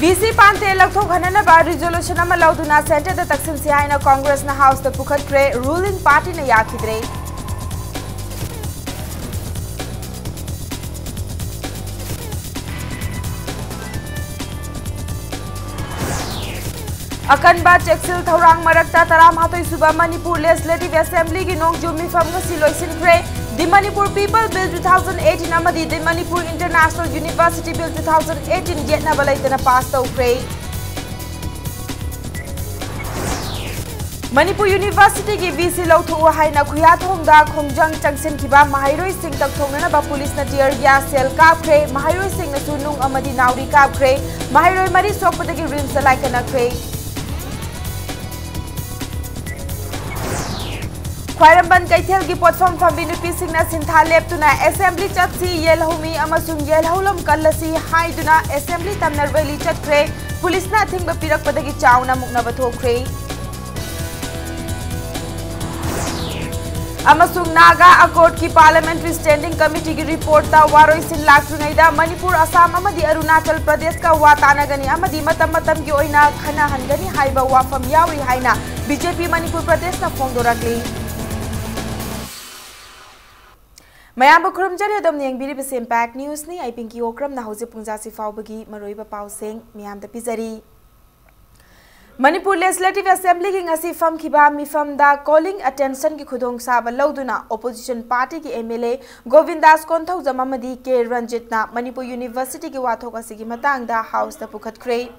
VC Pante Lakto Hanana resolution Amalauduna Center the Taksim Siaina Congress na House the Pukatre ruling party na Yakidre. Akanba Chexil Thorang Marakta Taram Hatoi Suba Manipur Legislative Assembly Ginong Jumi Famga Siloisin Kre. The Manipur People Bill 2018 Amadi the Manipur International University Bill 2018 Yetna Balaitana passed out Kre. Manipur University ki VC Lautu Haina Kuyat Hongda Kongjang Changsin Kiba Mahiroi Singh Taktongana ba Police na Tier Gas Cell Kapre Mahiroi Singh na Sunung Amadi Nauri Kapre Mahiroi Mari Sokpatagi Rim Salaikana Kre. Khwairamban Kaithel ki potfam fambi nupi singna sintha leptuna assembly chatsi yelhomi amasung yelholam kallasi haiduna assembly tamnar veli chatkre police na thingba pirakpadagi chauna mukna bathokre amasung naga accord ki parliamentary standing committee ki report ta waroi sin laktringaida Manipur Assam amadi Arunachal Pradesh ka watanagani amadi matam ki oina khana hangani haiba wafam yawi haina BJP Manipur Pradesh na fongdorakli Mayamba Kurum Jari Adam Yang Biri Bisi Impact News ni ay Pinky Okram na hausi pungza si Faubagi Maroiba Pausing Miyam da Pizari. Manipur Legislative Assembly ki ngasi fam kiba mifam da calling attention ki khudong saba lauduna opposition party ki MLA Govindas Konthau Jamamadi ke Ranjit na Manipur University ki wathok asigi matang da house da pukhat kre.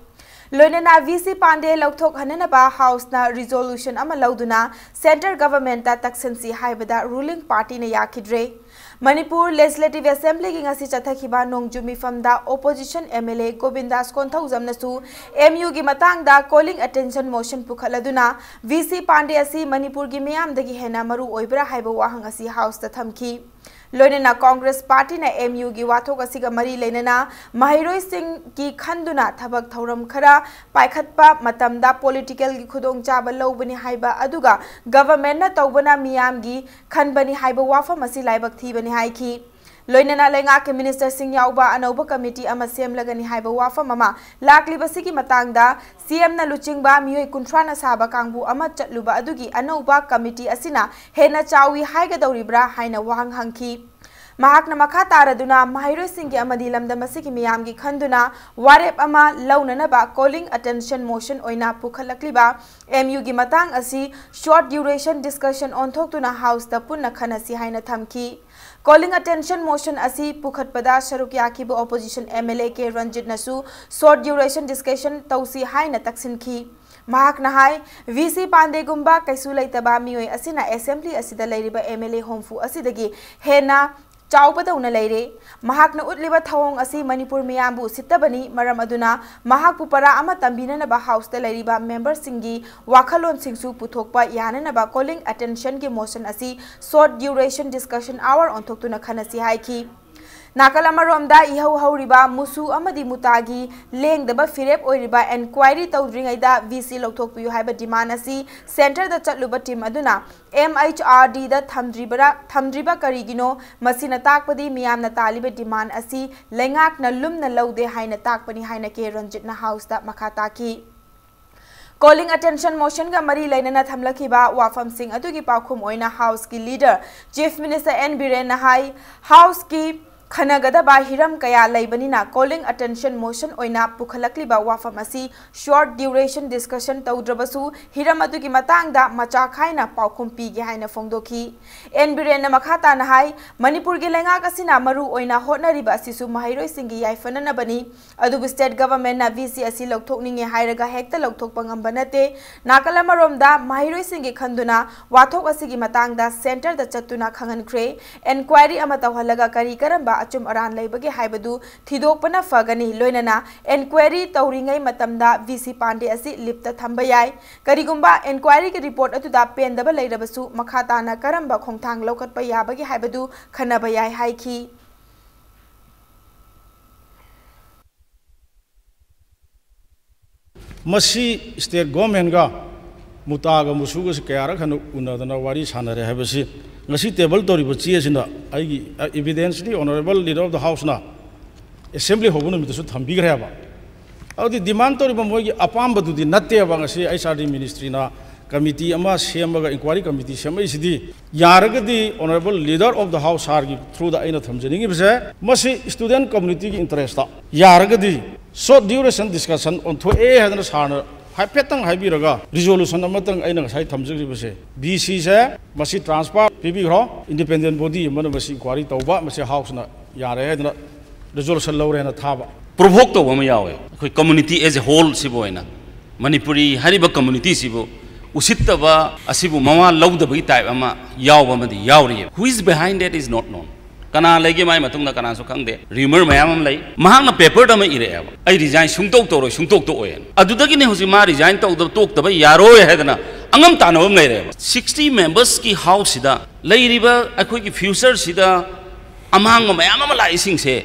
Loinana VC Pande Lauthok Hananaba House na resolution ama lauduna Central Government ta taksensi haibada ruling party na yakidre. Manipur Legislative Assembly ki ngasi chathakiba nongjumi famda opposition MLA Govindas Konthau Jamnasu MU gi matang da calling attention motion pukhaladuna VC Pande asi Manipur gi miyam dagi hena maru oibra haiba wahang asi house ta thamki. Loinana Congress Party na MU gi wathok asiga mari leinana Mahiroi Singh ki khanduna thabak thauram khara paikhatpa matamda political gi khudong chaba lobani haiba aduga government na tawbana miyam gi khanbani haiba wafam asi laibak thibani haiki Loinana lenga ke minister Singh yauba anauba committee ama semlagani haiba wafam ama laklibasi ki matangda CM na luchingba miyoi kuntrana saba kangbu ama chatluba adugi anauba committee asina hena chawi haiga dauribra haina wahang hangki Mahakna makha taraduna Mahiroi Singh ki amadi lamda masiki miyam gi khanduna warep ama launanaba calling attention motion oina pukhalakliba MU gi matang asi short duration discussion on thoktuna house da punna khanasi haina thamki calling attention motion asi pukhatpada sharukya ki bo opposition MLA ke Ranjit nasu short duration discussion tausi haina taksinki Mahak Nahai, VC Pande Gumba, Kaisula Taba Mioi Asina Assembly Asida Ladiba MLA Homefu Asidagi, Hena, Chaupada Unalaire, Mahak na Utliba Tawong Asi Manipur Miyambu Sitabani, Maramaduna, Mahak Pupara Ama Tambina Naba House the Ladiba member Singi, Wakalon Singsu Putokpa Yananaba calling attention ki motion Asi, short duration discussion hour on Toktuna Kanasi Haiki. Nakalamaromda ihau hauriba musu amadi mutagi leng daba firep oiriba inquiry tawdringaida VC lokthokpiu haiba demand asi center da chatluba team aduna MHRD da thamdriba karigino masina takpadi miyamna taliba demand asi lengak na lumna laude haina takpani haina ke Ranjit na house da makata ki Calling attention motion ga mari lainana thamlakiba wafam Singh adugi pakhum oina house ki leader Chief Minister N Biren Nahai house ki Khanagada hiram kaya laibanina calling attention motion oina pukhalakliba wafam asi short duration discussion tawdrabasu hiram adugi matangda macha khaina paukhumpi gi haina fongdoki enbirena makhata na hai Manipur gi lenga kasina maru oina hotnariba asisu Mahiroi Singh gi yaifanana bani adubu state government na VC asi lokthokninge hairaga hekta lokthokpa ngamba nate nakalamaromda Mahiroi Singh gi khanduna wathok asigi matangda center da chatuna khangan kre inquiry ama tawhalaga kari karamba achum aran laibage haibadu thidokpana fagani loinana inquiry tawringai matamda VC Pande asi lipta thamba yai karigumba inquiry ke report atuda pendaba leirabasu makhata na karamba khongthang lokatpa yabage haibadu khanaba yai haiki Masi state government ga mutaga musuga se kayara khanu unadana wari sanare habasi ngasi table tori bachi asina ai evidence ni honorable leader of the house na assembly hobunu mitasu thambi greba अदि demand तोरिबा मोगी अपामबदुदि नत्तेबा ngasi HRD ministry na committee ama semaga inquiry committee semai sidi yaragadi honorable leader of the house sargi through the aina thamjaningi bise masi student community ki interest ta yaragadi short duration discussion on to a hadana sarna haipetang haibiraga resolution amatang aina ngasai thamjiri bise BC se masi transfer pibi gro independent body mana masi inquiry tawba masi house na yare hadana resolution lawre na thaba provoke to wama yawe koi community as a whole sibo ina Manipuri hariba community sibo usittaba asibu mama lawdaba type ama yawa madi yawri who is behind that is not known kana lege mai matungna kana so khangde rumor mayam am lai mahang na paper da ma ire aba ai resign sungtok to oyen adudagi ne hosi ma resign to tok da yaro hedana angam tanawam lai re 60 members ki house da lairiba akoi ki future sida amang mayam am lai sing se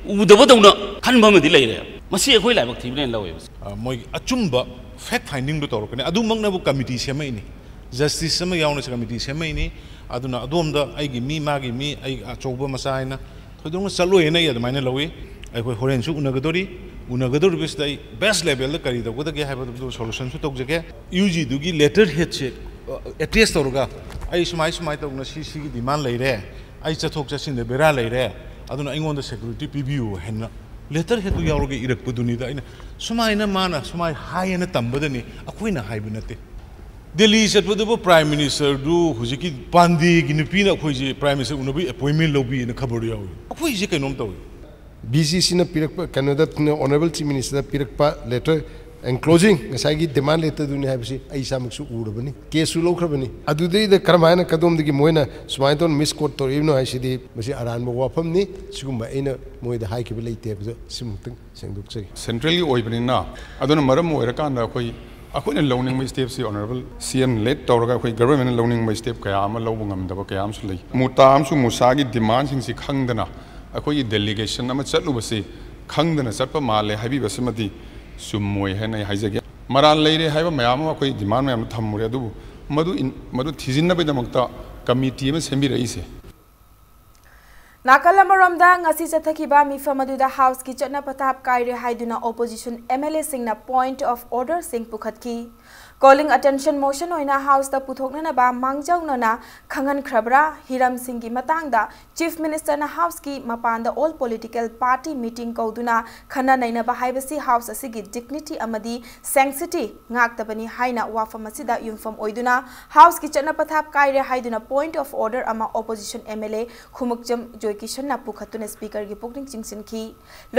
udabadawna khanbamadi leire masi ekoi laibak thiblen lawe moi achumba fact finding do torokane adu mangnabu committee semai ni justice sama yauna committee semai ni aduna adomda aigi mi magi mi ai achouba masaina thodong chalo ena ya maina lawi ai koi horen su unagador bis dai best level da kari da goda ge haiba do solution su tok jage UG dugi letter head che address toroga ai sumai tokna si gi demand leire ai chathok chasin de bera leire aduna ingon da security PBU henna letter head du yawroge irak buduni da ina sumaina mana sumai hayena tambadani akoina haibunate Delhi chatpudu prime minister du hujiki pandi gi nupi na khoiji prime minister unabi appointment lobi na khabar yawi akoi je kainom tawi BCC na pirak Canada honorable chief minister pirak letter enclosing ngasai gi demand letter du ni habisi ai samaksu urabani kesu lokrabani adudei da karmaina kadom digi moina sumaiton misquote to ibno haisidi masi aran bo wafam ni sigumba ina moida hai ki leite bzo simutang sengduk segi centrally oibani na aduna maram oirakanda koi akoina learning my steps honorable CM led tawraga koi government learning my step kaya ama lobung amdaba kaya am su lei muta am su musagi demand sing si khangdana akoi delegation ama chatlu basi khangdana chatpa male habi basimati sumoi hena haijage maran leire haiba mayam akoi demand mayam thammure adu madu thijinna be damakta committee ma sembi raise Nakalamaromda ngasi chathakiba mifam aduda house ki chatna patap kaire haiduna opposition MLA singna point of order sing pukhatki calling attention motion oina house da puthokna ba mangjauna na khangan khrabra hiram singh gi matangda chief minister na house ki mapanda all political party meeting kauduna khana naina ba haibasi house asigi dignity amadi sanctity ngaktabani haina wafam asida yumfam oiduna house ki chatna pathap kaire haiduna point of order ama opposition MLA khumukjam joykishan na pukhatuna speaker gi pukning chingsin ki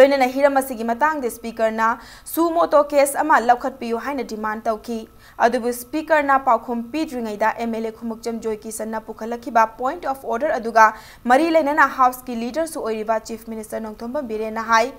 loina na hiram asigi matangde speaker na sumoto case ama lakhat piyu haina demand tawki adubu speaker na paukhum pidringaida MLA khumukjam joykisan na pukhalakhiba point of order aduga mari lenana house ki leader su oiriba chief minister nongthomba birena hai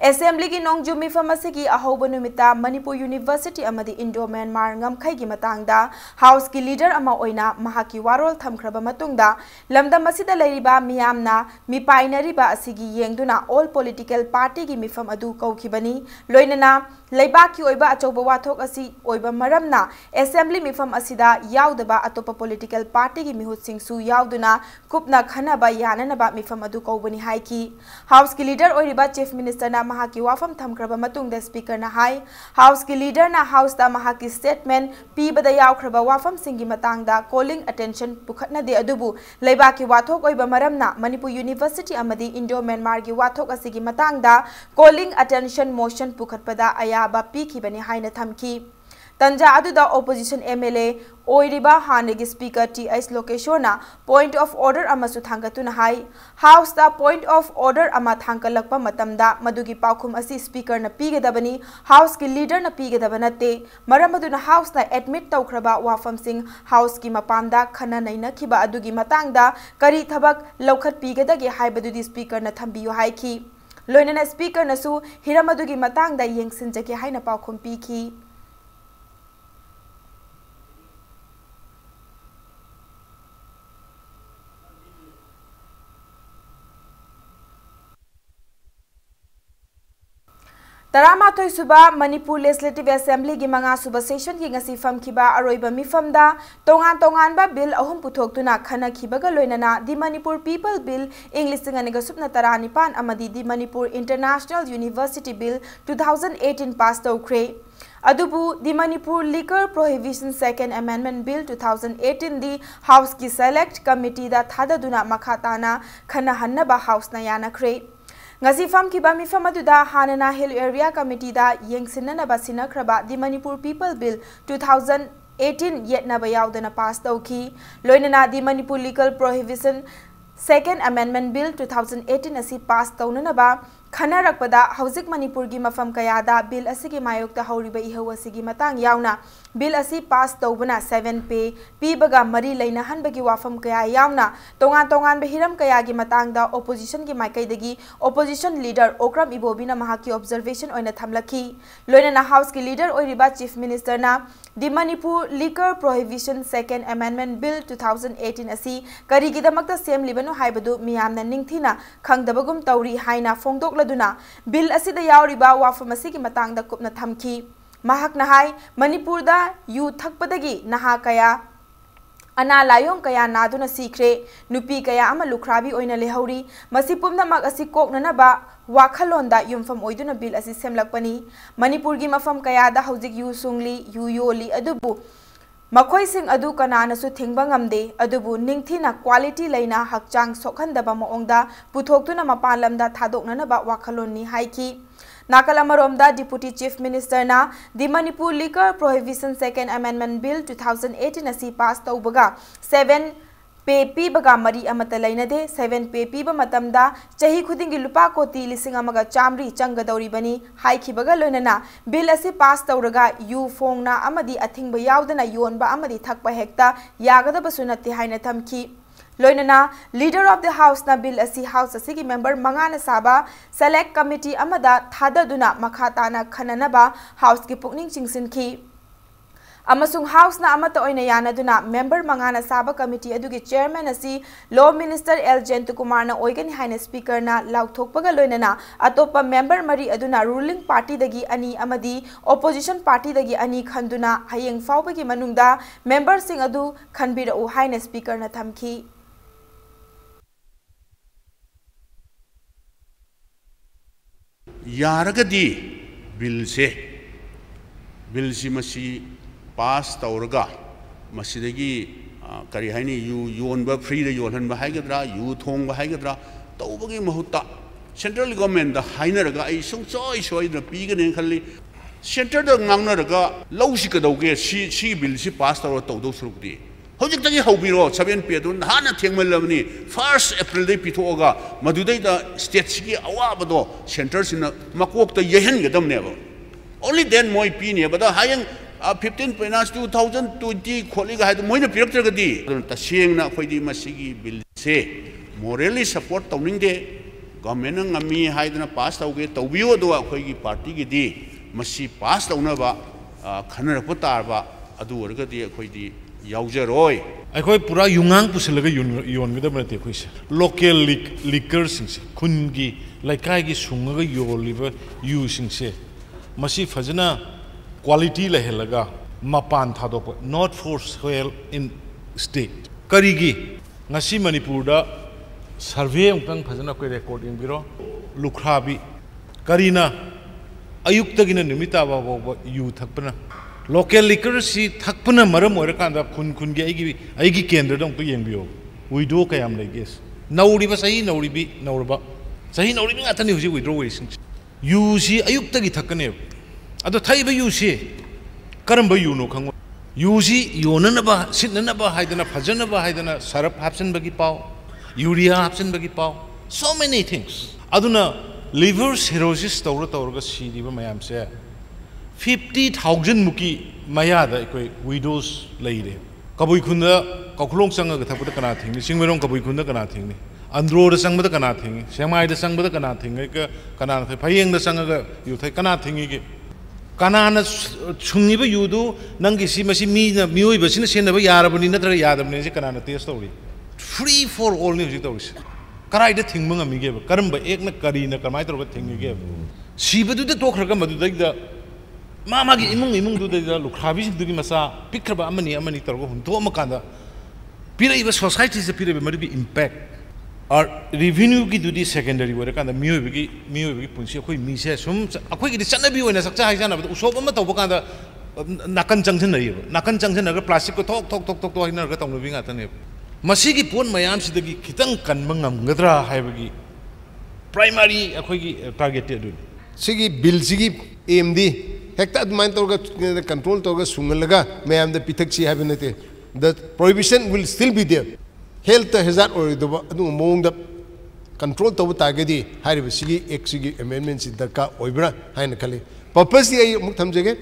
assembly gi nongjumi pharmacy ahoba numita Manipur University amadi Indo Myanmar ngamkhai gi matangda house ki leader ama oina mahaki warol thamkhraba matungda lamdam masida leiriba miyamna mipainariba asigi yengduna all political party gi mifam adu kaukhibani loinana leibak ki oiba achoba wathok asi oiba maramna assembly mifam asida yaudaba atopa political party gi mihut singsu yauduna kupna khanaba yananaba mifam adu kaubani haiki house ki leader oiriba chief minister na mahaki wafam thamkraba matungda speaker na hai house ki leader na house da mahaki statement pibada yaukraba wafam singi matangda calling attention pukhatna de adubu leibak ki wathok oiba maramna Manipur University amadi Indo Myanmar gi wathok asigi matangda calling attention motion pukhatpada ayaba pikibani haina thamki Tanja aduda opposition MLA oiriba hanegi speaker TS Lokeshona point of order amasu thangatuna hai house da point of order ama thankalakpa matamda madugi paukhum asi speaker na pigedabani house ki leader na pigedabanate maramaduna house na admit tawkhraba wafam sing house ki mapamda khana naina khiba adugi matangda kari thabak lokhat pigedagi haibadudi speaker na thambiyo haiki loinana speaker nasu hiramadugi matangda yengsinjage haina paukhum piki Taramathoi suba Manipur Legislative Assembly gi manga suba session gi ngasi famkiba aroiba mifamda tongan ba bill ahum puthoktuna khana khibaga loinana di Manipur People Bill English ngani supna taranipan amadi di Manipur International University Bill 2018 passed tawkre. Adubu di Manipur Liquor Prohibition Second Amendment Bill 2018 di House ki Select Committee da thadaduna makhatana khana hannaba House na yana kre. Ngasi fam ki ba mi fam aduda Hanana Hill Area Committee da yengsinna basina kraba di Manipur People Bill 2018 yetna ba yaudana pass tawki loinana di Manipur Legal Prohibition Second Amendment Bill 2018 asi pass tawnana ba khana rakpada hauzik Manipur gi mafam kayada bill asigi mayokta hauriba ihaw asigi matang yauna bill asi pass tawbana 7 pay pibaga mari leina hanbagi wafam kaya yauna tongan behiram kaya gi matang da opposition gi maikai dagi opposition leader Okram Ibobina mahaki observation oina thamlaki loina house gi leader oiriba chief minister na di Manipur Liquor Prohibition Second Amendment Bill 2018 asi karigi damakta sem libanu haibadu miyamna ningthina khangdabagum tawri haina fongdok laduna bill asida yauriba wafam asigi matangda kupna thamki mahak nahai Manipur da yu thakpadagi naha kaya ana layong kaya naduna sikre nupi kaya ama lukhrabi oina lehauri masipumna mak asi koknana ba wakhalonda yumfam oiduna bill asi semlakpani Manipur gi mafam kaya da hauzik yu sungli yu yoli adubu Makoi sing adu kanana su thingba ngamde adubu ningthina quality leina hakchang sokhandaba maongda puthoktuna mapalamda thadoknana ba wakhalonni haiki Nakalamarom Deputy Chief Minister na di Manipur Liquor Prohibition Second Amendment Bill 2018 asi pass tawbaga 7 Pepi baga mari amata lainade 7 pepi ba matamda chahi khudingi lupa koti lising amaga chamri changadori bani haiki baga loinana bill asi pass tawraga yu fongna amadi athingba yaudana yonba amadi thakpa hekta yagada basunati haina thamki loinana leader of the house na bill asi house asigi member mangana saba select committee amada thadaduna makhatana khananaba house ki pukning chingsinki Amasung house na amata oina yanaduna member mangana saba committee adugi chairman asi law minister L Jentukumar na oigani haina speaker na lauthokpaga loinana atopa member mari aduna ruling party dagi ani amadi opposition party dagi ani khanduna hayeng faubagi manungda member sing adu khanbira o haina speaker na thamki Yaragadi bill si masi pass tauraga masidagi kari haini yu yonba free da yonhan ba haigadra yu thong ba haigadra tawbagi mahutta central government da hainaraga ai soi da pigane khalli center da ngangnaraga lausi ka dauge si bill si pass taura tawdo surukdi hojik tagi haubiro 7 pe dun hana thengmallamni 1st April dai pithoga madudai da state si awabado center sina makok ta yehen gadam neba only then moi pi ne bada hayang 15 finance 2020 kholiga hai moina piraktragadi tasengna khoidi masigi bill se morally support tawning de government ngami haidana pass tawge tawbiyo do khoigi party gi di masi pass tawna ba khanara putar ba adu orgadi khoidi yaujaroi akhoi pura yungang pusalaga yon gida mate khoi local liquor sing se khungi laikai gi sungaga yoliba yu sing se masi fajana quality lehelaga mapan thadop not for sale in state karigi ngasi Manipur da survey ongtang phajana koi recording biro lukhrabi karina ayuktagina nimita ba yu thakpana local liquor si thakpana maram orakanda khun gi aigi kendra dong to yengbiyo widow kayam leges nauri ba sahi nauri bi naurba sahi nauri bi atani huji withdraw waiting yu si ayuktagi thakane ado thaiba yu si karamba yu no khang yu si yonana ba sitnana ba haidana phajana ba haidana sarap hapsen bagi pau urea hapsen bagi pau so many things aduna liver cirrhosis tawra si diba mayam se 50,000 muki mayada koi widows leire kabui khunda kakhulong sanga thapda kana thingni singmerong kabui khunda kana thingni andro da sangba kana thingni semai da sangba kana thingni ka kana phayeng da sanga yu thai kana thingni ki kana na chungi ba yudu nangi si masi mi na mioi ba sina sena ba yarabani na tra yadabni si kana na test tawri free for all ni si tawri karai da thingma ngami ge ba karam ba ek na kari na kamai tawra thingi ge Sibadu the talker come to the Mamagi imung do the Lukravis to the Massa, Pickraba Amani Targo, Tomakanda. Pira society is a period of impact. Or revenue to the secondary work and the music Punsi, Misa, a quick discernible and a success of Usobama Nakan Junction, Nakan Junction, plastic talk to another living at an Masigi Pun Mayam Sidaki, Kitan Kanmangam, Gadra, Havagi. Primary targeted. Sigi bill Sigi AMD Hector mind the control toga Sungalaga, may am the Pitaxi Habinate. The prohibition will still be there. Health hazard or the among the control to Tagadi, Haribasigi, Exigi amendments in the car, Oibra, Hinakali. Purposely, Muktamjage,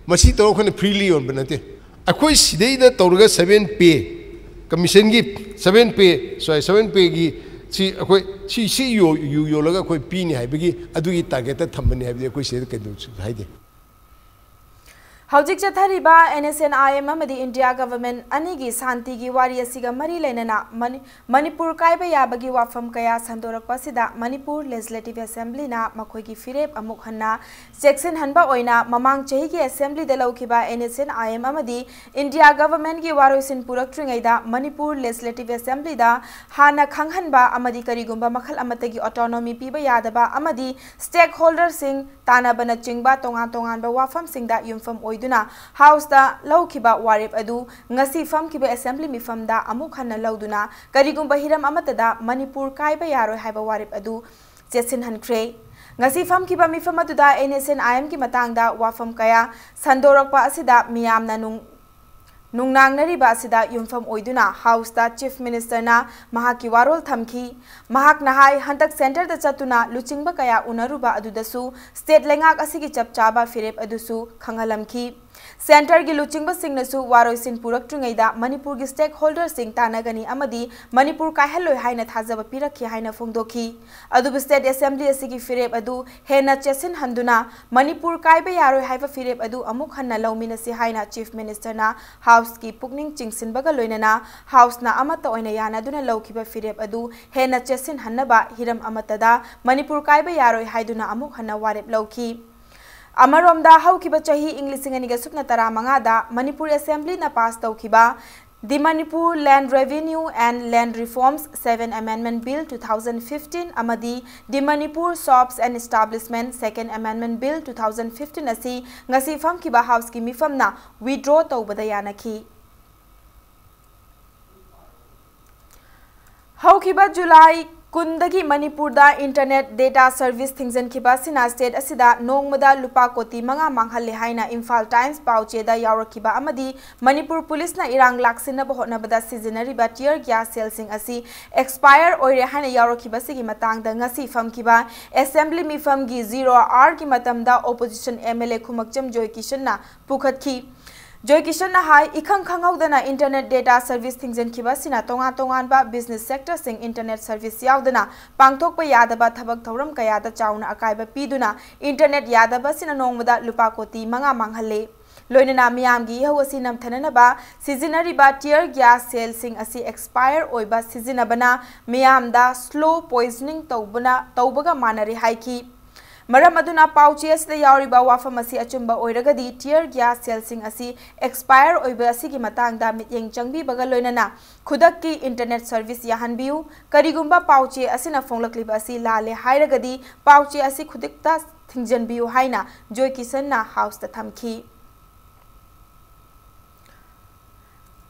Masito can freely on Benate. A quiz day the Torga 7 commission give 7 so 7 see you look at Pini, I begin, I do it target at Tammany, have the question can do. Howjik Chathariba, NSNIM amadi India government anigi santi gi wari asiga mari lenana Manipur kaiba yabagi wafam kaya sandorak pasida Manipur Legislative Assembly na makoi gi firep amuk hanna section hanba oina mamang chahi gi assembly de laukiba NSNIM amadi India government gi waroisin purak tringaida Manipur Legislative Assembly da hana khanghanba amadi karigumba makhal amatagi autonomy piba yadaba amadi stakeholder sing tana bana chingba tongan ba wafam singda yumfam House da Laukiba Warip Adu, Ngasi Fam Kiba Assembly Mifam da Amukhana Lauduna, Karigumba Hiram Amatada, Manipur Kaiba Yaro Haiba Warip Adu, Jessin Hankre. Ngasi Fam Kiba Mifamaduda, NSNIM Ki Matangda, Wafam Kaya, Sandorokpa Asida, Miam Nanung. Nungnang nariba asida yumfam oiduna House da Chief Minister na Mahaki warol thamki Mahak nahai hantak center da chatuna luchingba kaya unaruba adudasu state lengak asigi chapchaba firep adusu khangalamki Center gi luchingba singnasu waroisin purak tringaida Manipur gi stakeholder sing tanagani amadi Manipur kaihalloi haina thajaba pirakhi haina phongdoki adu state assembly asigi firep adu hena chesin handuna Manipur kaiba yaroi haiba firep adu amuk hanna lauminasi haina Chief Minister na House ki pukning chingsin baga loinana House na amata oina yana duna laukiba firep adu hena chesin hannaba hiram amatada Manipur kaiba yaroi haiduna amuk hanna warep lauki Amaromda haukiba chahi Englising aniga supna tara mangada Manipur Assembly na pass taukiba The Manipur Land Revenue and Land Reforms 7 Amendment Bill 2015 amadi The Manipur Shops and Establishment 2nd Amendment Bill 2015 asi ngasi fam kiba house ki mifam na withdraw taubada yanaki haukiba July Kundagi Manipur da internet data service thingzen kiba sina state asida nongmada lupa koti manga manghalle haina Imphal Times pauche da yaurakiba amadi Manipur police na irang laksina bahotna bada seasonary ba tear gas cell sing asi expire oire haina yaurakiba sigi matang da ngasi fam kiba assembly mi fam gi 0 ki matam da opposition MLA Khumakcham Joy Kishan na pukhatki Joy Kishan na hai ikhang khangawdana internet data service thingzen kiba sina tongan ba business sector sing internet service yaudana pangthokpa yadaba thabak thoram kayada chauna akaiba piduna internet yadaba sina nongmada lupa koti manga manghalle loinana miyamgi hawasi namthanana ba seasonary ba tear gas cell sing asi expire oiba seasonabana miyamda slow poisoning taubaga manari haiki Maram aduna pauche asida yauriba wafam asi achumba oiragadi tear gas cell sing asi expire oiba asigi matangda mityeng changbi baga loinana khudakki internet service yahanbiu karigumba pauche asina fonglakliba asi lale hairagadi pauche asi khudikta thingjanbiu haina Joy Kishan na house ta thamki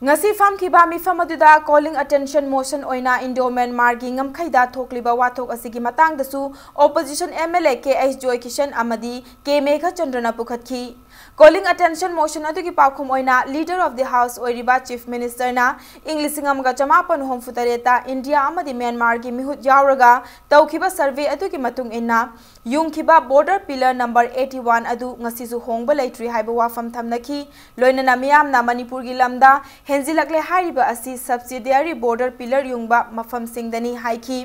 Ngasi fam kiba mi fam aduda calling attention motion oina Indo-Myanmar gi ngamkhaida thokliba wathok asigi matang dasu opposition MLA KH Joy Kishan amadi K Megha Chandrana pukhatki calling attention motion adugi pakhum oina leader of the house oiriba chief minister na Englishingam ga chamapan hom futareta India amadi Myanmar gi mihut yauraga tawkhiba survey adugi matung inna yungkhiba border pillar number 81 adu ngasi su hongba leitri haiba wafam thamnaki loinana miyam na Manipur gi lamda Henzilakle hariba asi subsidiary border pillar yungba mafam singdani haiki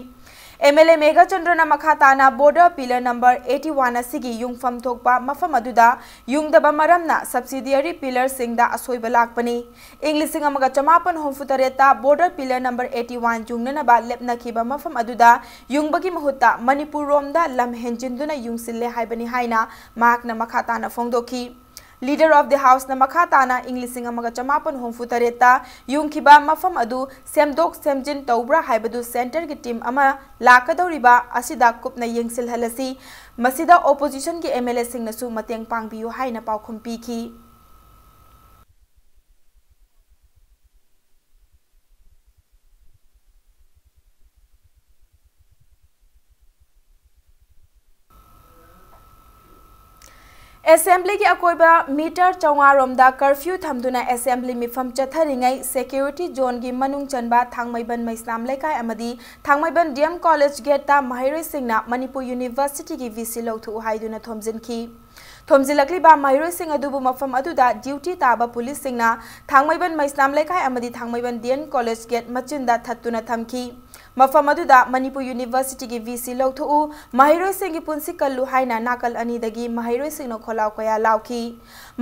MLA Megha Chandrana Makhatana border pillar number 81 asigi yungfam thokpa mafam aduda yungdaba maramna subsidiary pillar singda asoiba lakpani English amaga chamapan homfutareta border pillar number 81 jungnana ba lepna kiba mafam aduda yungbagi mahutta Manipur romda lam henjinduna yungsille haibani haina makna Makhatana fongdoki Leader of the House na Makhatana English amaga chamapan homfutareta yungkiba mafam adu semdok semjin tawbra haibadu center ki team ama lakadoriba asida kupna yengsil halasi masida opposition ki MLA singna su mateng pangbiyu haina paukhum piki Assembly ki akoiba meter chawngaromda curfew thamduna assembly mifam chatharingai security zone gi manung chanba thangmaiban maisnam lekai amadi thangmaiban DM college gate ta mahiroi singna Manipur University gi VC lothu haiduna thomjinki thomjilakli ba mahiroi sing adubu mafam aduda duty taba police singna thangmaiban maisnam lekai amadi thangmaiban DM college gate machinda thattuna thamki Mafam aduda Manipur University gi VC lothu mahiroi singi punsi kallu haina nakal ani dagi mahiroi singno kholau kaya lauki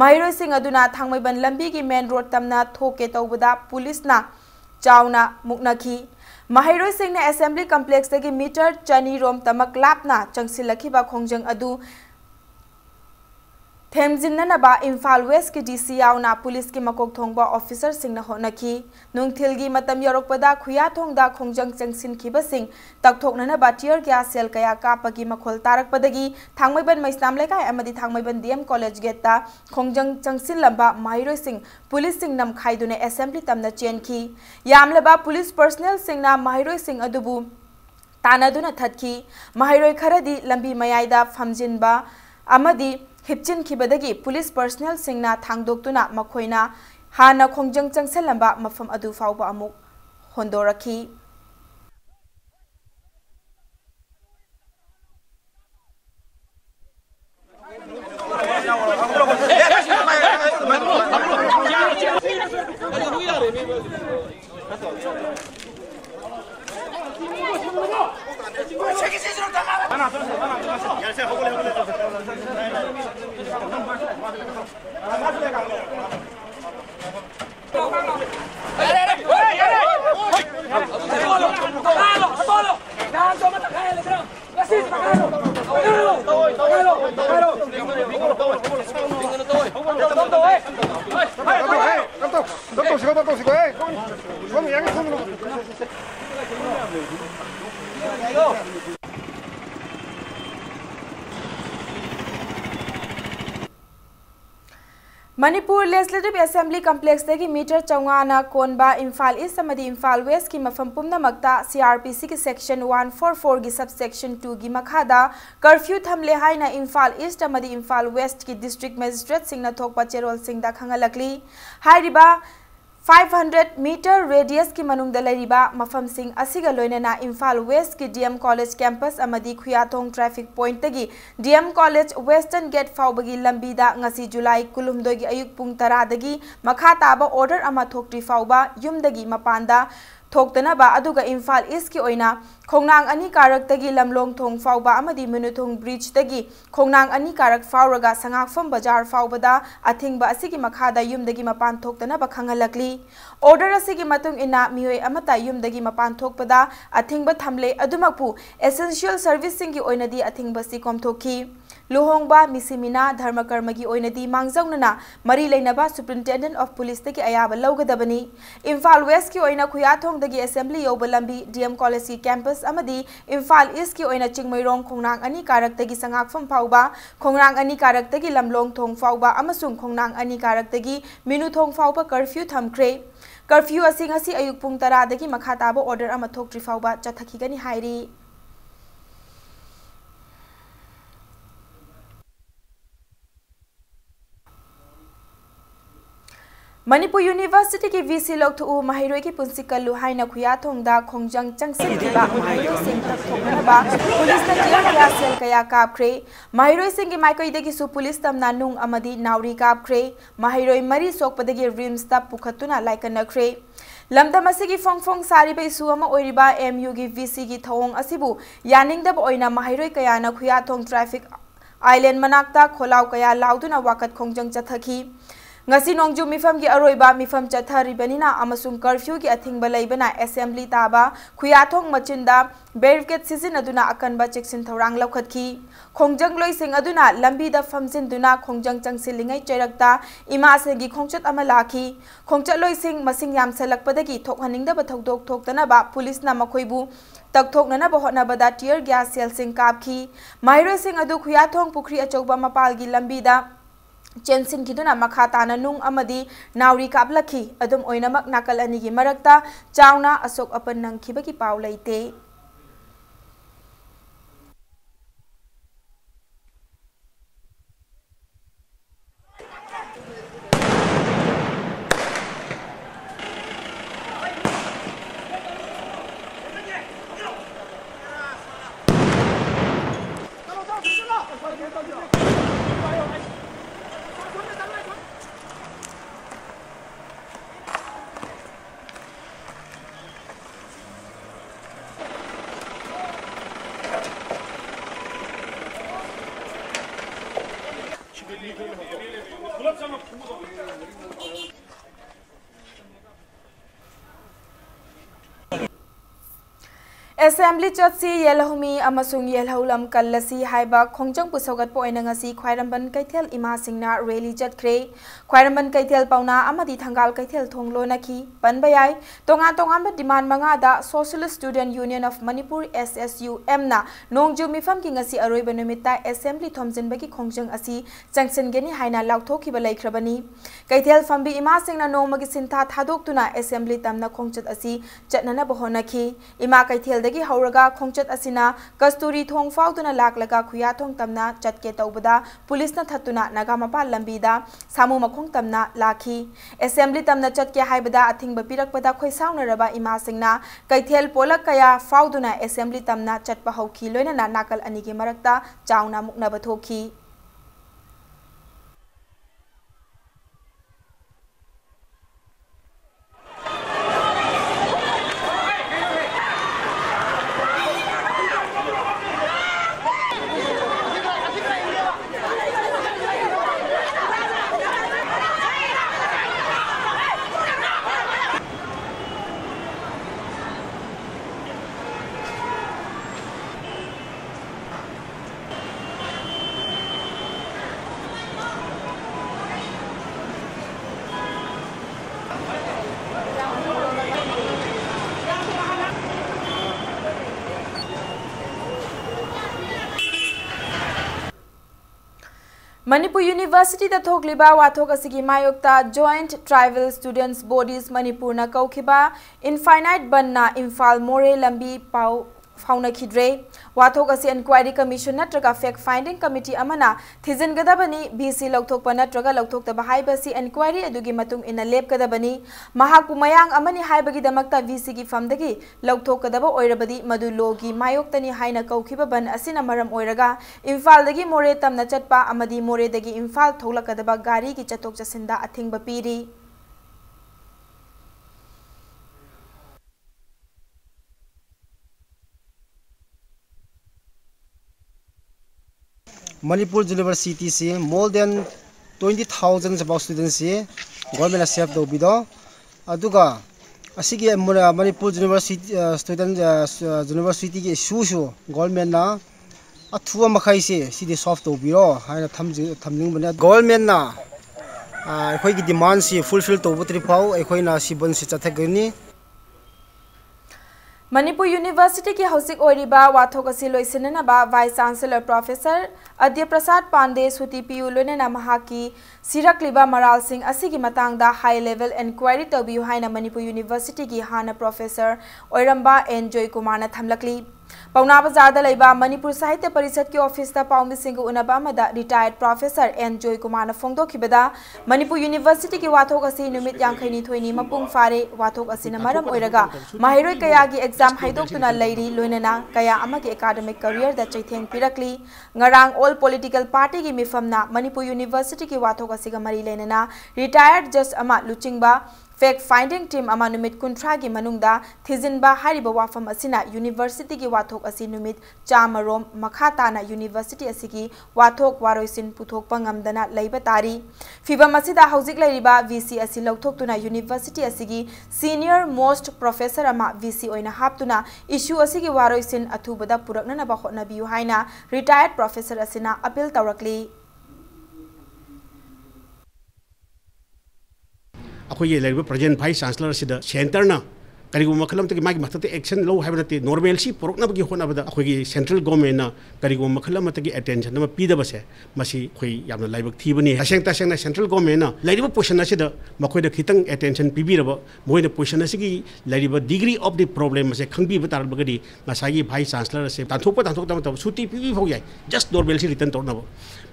mahiroi sing aduna thangmaiban lambi gi main road tamna thoke tawbada police na chauna muknaki mahiroi singna assembly complex dagi meter chani rom tamak lapna changsilakhi ba khongjang adu Themjinna ba Imphal West ki DC yauna police ki makok thongba officer singna honaki nungthilgi matam yorokpada khuya thongda khongjang changsin khiba sing takthokna ba tear gas cell kaya kapagi makhol tarakpadagi thangmaiban maisnam lekai amadi thangmaiban DM college gate ta khongjang changsin lamba mahiroi sing police sing nam khaidune assembly tamna chenki yamlaba police personnel singna mahiroi sing adubu tanaduna thatki mahiroi kharadi lambi mayaida famjinba amadi Hipchin kibadagi police personnel singna thangdoktuna makhoina hana khongjang changselamba mafam adu fawba amuk hondoraki Manipur Legislative Assembly Complex dagi meter chawngana konba Imphal East amadi Imphal West ki mafam pumnamakta CRPC ki section 144 gi subsection 2 gi makhada curfew thamle haina Imphal East amadi Imphal West ki district magistrate singna thokpa cherol singda khangalakli hairiba 500 meter radius ki manungda lariba mafam sing asiga loinana Imphal West ki DM College campus amadi Khuyathong traffic point tagi DM College Western Gate fawbagi lambida ngasi July kulumdoi gi ayuk pung 10 dagi makha taba order ama thokti fawba yumdagi mapanda Thoktana ba aduga Imphal East ki oina khongnang ani karak tagi lamlong thong fawba amadi Minuthong bridge tagi khongnang ani karak fawraga sangakfam bazar fawbada athingba asigi makhada yumdagi mapan thoktana ba khangalakli order asigi matung ina mioi amata yumdagi mapan thokpada athingba thamle adumakpu essential servicing ki oina di athingba si komthoki Luhongba misimina dharmakarma gi oinadi mangjaunana mari leinaba superintendent of police tagi ayaba lawgadabani Imphal West ki oina Khuyathong dagi assembly yoba lambi DM college ki campus amadi Imphal East ki oina chingmairong khongnang ani karak tagi sangakfam fawba khongnang ani karak tagi lamlong thong fawba amasung khongnang ani karak tagi Minuthong fawba curfew thamkre curfew asing asi ayuk pung 10 dagi makha taba order ama thokri fawba chathakigani hairi Manipur University ki VC lothu mahiroi ki punsikallu haina Khuyathong da khongjang changsin kiba mahiroi sing tak thoknaba police na tiya kya sel kaya kapkhre mahiroi sing ki maikoi degi su police tamna nung amadi nauri kapkhre mahiroi mari sokpadagi rims ta pukhatuna laikanakre lamdam asigi fongfong sariba isu ama oiriba MU gi VC gi thong asibu yaningdab oina mahairoi kayana khuyathong traffic island manakta kholau kaya lauduna wakat khongjang chathaki ngasi nongju mifam gi aroiba mifam chatharibanina amasung curfew gi athingba leibana assembly taba khuyathong machinda barricade sizinaduna akanba cheksin thorang laukhatki khongjang loising aduna lambi da famjinduna khongjang changsilingai chairakta ima segi khongchat ama lakhi khongchat loising masing yam salakpadagi thokhaningda ba thodok thoktana ba police na makhoibu takthoknana ba hotnabada tear gas cell sing kapki mairoi sing adu khuyathong pukri achauba mapalgi lambi da Jensen kiduna makhatana nung amadi nauri kaplaki adum oinamak nakal anigi marakta chauna asok apan nangkhibagi paw leite Assembly Chotsi Yelhumi Amasung Yelhoulam Kalasi Haiba Khongjang Pusogat Poinangasi Khwairamban Kaithel Ima Singna Rally Jatkre Khwairamban Kaithel Pauna Amadi Thangal Kaithel Thonglo Naki Panbayai Tonga Tonga Demand Mangada Socialist Student Union of Manipur SSUM na Nongju Mifam Kingasi Aroiba Numita Assembly Thomjin Baki Khongjang Asi Changsen Geni Haina Lauthoki Balaikrabani Kaithel Fambi Ima Singna Nomagi Sinta Thadoktuna Assembly Tamna Khongchat Asi Chatnana Bohonaki Ima Kaithel dagi hauraga khongchat asina kasturi thong fauduna laklaga khuya thong tamna chatke taubada police na thatuna nagamapa lambida samu makhong tamna lakhi assembly tamna chatke haibada athingba pirakpada khoisauna raba ima singna kaithel polak kaya fauduna assembly tamna chatpa hauki loina na nakal anigi marakta chauna mukna bathokhi Manipur University da thokliba wathok asigi mayokta Joint Tribal Students Bodies Manipur na kaukiba infinite banna Imphal More lambi pau fauna khidre wathok asi inquiry commission natraga fact finding committee amana thizin gadabani BC lokthok pa natraga lokthok ta bahai basi inquiry adugi matung ina lep kadabani mahaku mayang amani haibagi damakta VC gi famdagi lokthok kadaba oirabadi madu logi mayoktani haina kaukhiba ban asina maram oiraga Imphal dagi More tamna chatpa amadi More dagi Imphal tholakadaba gari gi chatok chasinda athingba piri Manipur University से more than 20,000 about students से government accept do bido aduga asigi Manipur University student university के issue government na athua makai se sidi solve do biro haina thamning bana government na ekhoi gi demand se fulfill to butri pau ekhoi na sibon se chathagani Manipur University ki hausik oiriba wathok asi loisinana ba Vice Chancellor Professor Adya Prasad Pandey Suti Piu loinana mahaki sirakliba Maral Singh asigi matangda high level inquiry tobiu haina Manipur University ki hana Professor Oiramba Enjoy Kumar na thamlakli Pauna Bazar da laiba Manipur Sahitya Parishad ki office ta paumi singh unaba mada retired Professor Enjoy Kumar na phongdo khibada Manipur University ki wathok asi numit yangkhaini thoini mapung fare wathok asi na maram oiraga mahiroi kaya gi exam haidok tuna lairi loinana kaya amagi academic career da chaitheng pirakli ngarang all political party gi mifamna Manipur University ki wathok asi ga mari lenana retired judge ama luchingba Fact finding team ama numit kuntra gi manungda thijinba hariba wafam asina university gi wathok asi numit chamarom makhata na university asigi wathok waroisin puthok pangamdana leiba tari fibam asida haujik leiriba VC asi lauthok tuna university asigi senior most professor ama VC oina haptuna issue asigi waroisin athubada purakna ba hotna biu haina retired professor asina appeal tawrakli अखोई लेरिबा present vice chancellor सिदा centre ना करिगुम मखलम तक मागी मखते action लो हाबनते normal सी पुरकना बगी होनाबदा अखोई central government ना करिगुम मखलम तक अटेंशन न पीदबसे मसी खोई यामना लाइबक थीबनी असेंग तसेंग सेंट्रल गवर्नमेंट ना लेरिबा पोजिशन असिदा मखोइदा खितंग अटेंशन पीबीरबा मोइना पोजिशन असिगी लेरिबा डिग्री ऑफ द प्रॉब्लम से खंगबीबा तारबगदी मसागी वाइस चांसलर से तांथोक सुटी पीबी हो जाय जस्ट नॉर्मल सी रिटर्न तोरनबो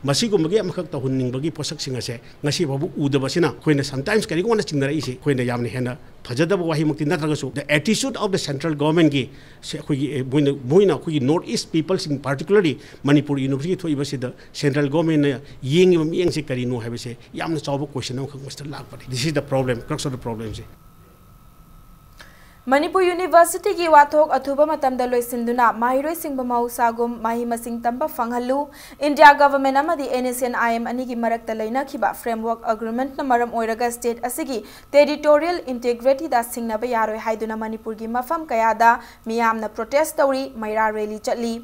मसीगुमगे अमखक तहुनिंगबगी पोसक सिंगसे ngasi babu udabasina khoina sometimes kari gona chingnara isi khoina yamne hena phajadaba wahi mukti natragasu the attitude of the central government gi khoi boina khoi north east people in particularly Manipur university thoi basi the central government yeng yeng se kari no habise yamna chawba question am khak master lakpadi this is the problem crux of the problem se Manipur University ki wathok athuba matamda loisinduna mahiroi singba mausagum mahi masing tamba fanghalu India government amadi NSNIM ani gi marakta leina khiba framework agreement na maram oiraga state asigi territorial integrity da singnaba yaroi haiduna Manipur gi mafam kayada miyamna protest tawri maira rally chatli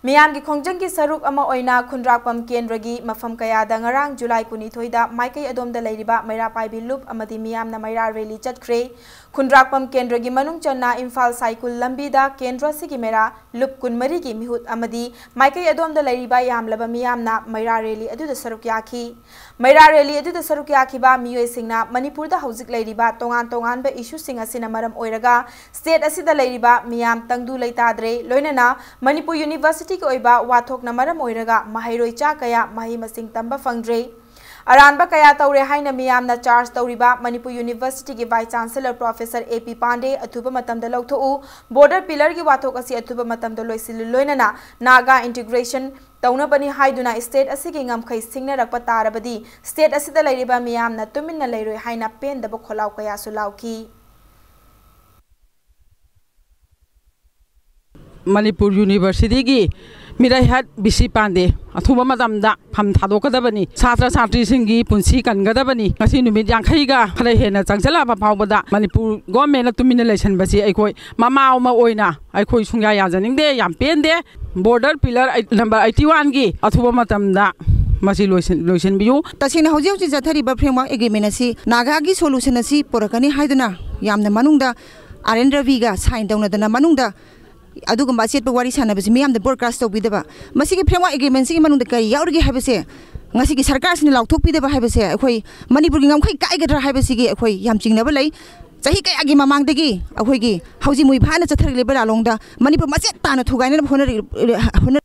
Miyam gi khongjang ki saruk ama oina khundrakpam kendragi mafam kayada ngarang July 12 da maikai adom da leiriba maira paibi loop amadi miyamna maira rally chatkre khundrakpam kendragi manung channa Imphal cycle lambi da kendra sigi mera loop kunmari gi mihut amadi maikai adom da leiriba yamlaba miyamna maira rally adu da saruk yakhi maira rally adu da saruk yakhi ba miyoi singna Manipur da haujik leiriba tongan ba issue sing asina maram oiraga state asida leiriba miyam tangdu leitadre loinana Manipur University ki oiba wathok na maram oiraga mahairoi cha kaya mahi masing tamba fangdre aranba kaya tawre haina miyam na charge tawriba Manipur University ki vice chancellor professor AP Pandey athuba matam da lauthu border pillar ki wathok asi athuba matam da loisil loinana naga integration tawna bani haiduna state asigi ngamkhai singna rakpa tarabadi state asida leiriba miyam na tuminna leiroi haina pen da kholau kaya sulauki Manipur University gi mirai hat bisi pande athuba matamda pham thadokadabani chhatra chhatri singi punsi kangadabani ngasi numit yankhai ga khare hena changchala ba phawbada Manipur government na tumina election basi aikoi mama ma oina aikoi sungya ya janing de yam pen de border pillar number 81 gi athuba matamda masi loisin biu tasina hoji hoji jathari ba framework agreement asi naga gi solution asi porakani haiduna yamna manungda Arendra Viga sign down na manungda अदुगुम्बा set वारी सानबसे मियाम द broadcast तौबिदबा मसिगे framework agreement सिगे मनुंद कई याउरगे हाबसे ngasi gi sarkar sini lauk thok pideba haibase akhoi Manipur gi ngamkhai kai gadra haibase gi akhoi yam chingnaba lai chahi kai agi mamang degi akhoi gi hauji mui phana chathar le bala longda Manipur maset tana thugaina honor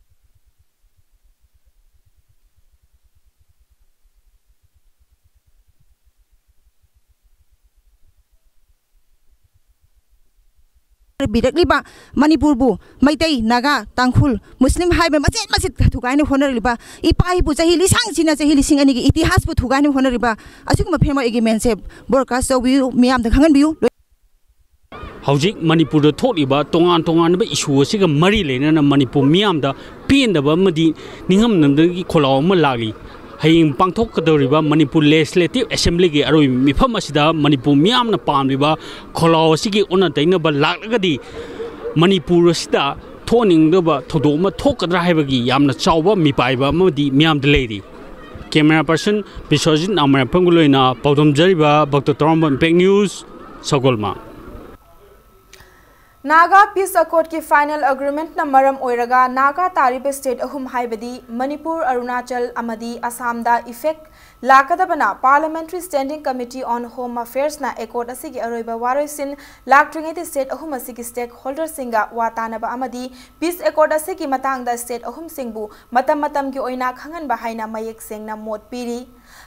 बिरकलिबा Manipur bu maitai naga tangkhul muslim haibe maset thugaine honariba ipai bu chahi lisang china chahi lising ani gi itihas bu thugaine honariba asuguma phema agreement se broadcast wi miam da khangan biu Haujik Manipur da tholiba tongan ba issue asiga mari lena Manipur miam da pin da ba madi ningam namdagi kholaw ma lagi haying pangthok kadoriba Manipur Legislative Assembly gi aroi mifam asida Manipur miam na pamliba kholaw asigi ona taina ba laglagadi Manipur asida thoning da ba thodoma thokadra haibagi yamna chawba mipaiba madi miam de lady camera person Biswajit Amara Panguloina Paudom Jariba Bhakta Toramba Impact News Sagolma Naga Peace Accord ki final agreement na maram oiraga Naga tariba state ahum haibadi Manipur Arunachal amadi Assam da effect lakadabana Parliamentary Standing Committee on Home Affairs na accord asigi aroiba waroisin laktringeti state ahum asigi stakeholders singa watanaba amadi Peace Accord asigi matang da state ahum singbu matam ki oina khangan ba haina mayek sengna mot piri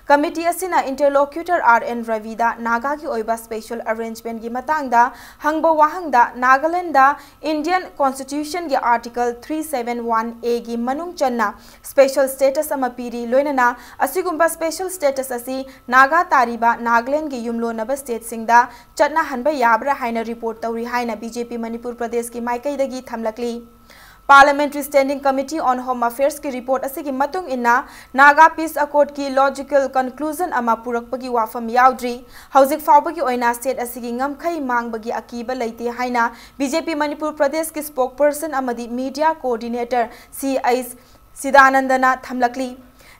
Committee asina interlocutor RN Ravida Naga ki oiba special arrangement gi matangda hangba wahangda Nagaland da Indian Constitution gi Article 371A gi manung channa special status ama piri loinana asigumba special status asi Naga tariba Nagaland gi yumlo naba state singda chatna hanba yabra haina report tawri haina BJP Manipur Pradesh ki maikai dagi thamlakli Parliamentary Standing Committee on Home Affairs ki report asigi matung inna Naga Peace Accord ki logical conclusion ama purakpagi wafam yaudri hauzik fawbagi oina state asigi ngamkhai mangbagi akiba leite haina BJP Manipur Pradesh ki spokesperson amadi media coordinator CIS Sidanandana thamlakli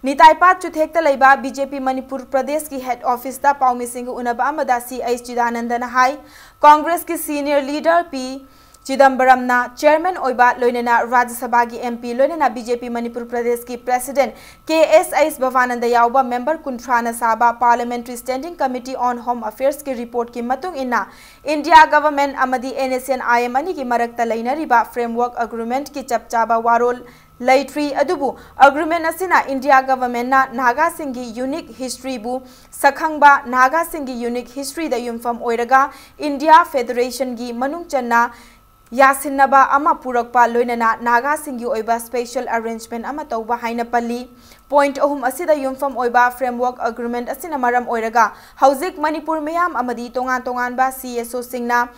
Nitai Pat Chuthekta Laiba BJP Manipur Pradesh ki head office da Paumi Singh unaba amada CIS Sidanandana hai Congress ki senior leader P Chidambaramna chairman oiba loinena Rajya Sabha ki MP loinena BJP Manipur Pradesh ki president KSIS Bhavananda yauba member Kuntrana Saba Parliamentary Standing Committee on Home Affairs ki report ki matung inna India government amadi NSN IM ani ki marakta lainariba framework agreement ki chapchaba warol Laitri adubu agreement asina India government na Naga Singhi unique history bu sakhangba Naga Singhi unique history da yumfam oiraga India Federation gi manung channa Yasinaba ama purakpa loinana Naga Singhi oiba special arrangement ama tauba haina pali point ahum asida yumfam oiba framework agreement asina maram oiraga hauzik Manipur mayam amadi tongan ba CSO singna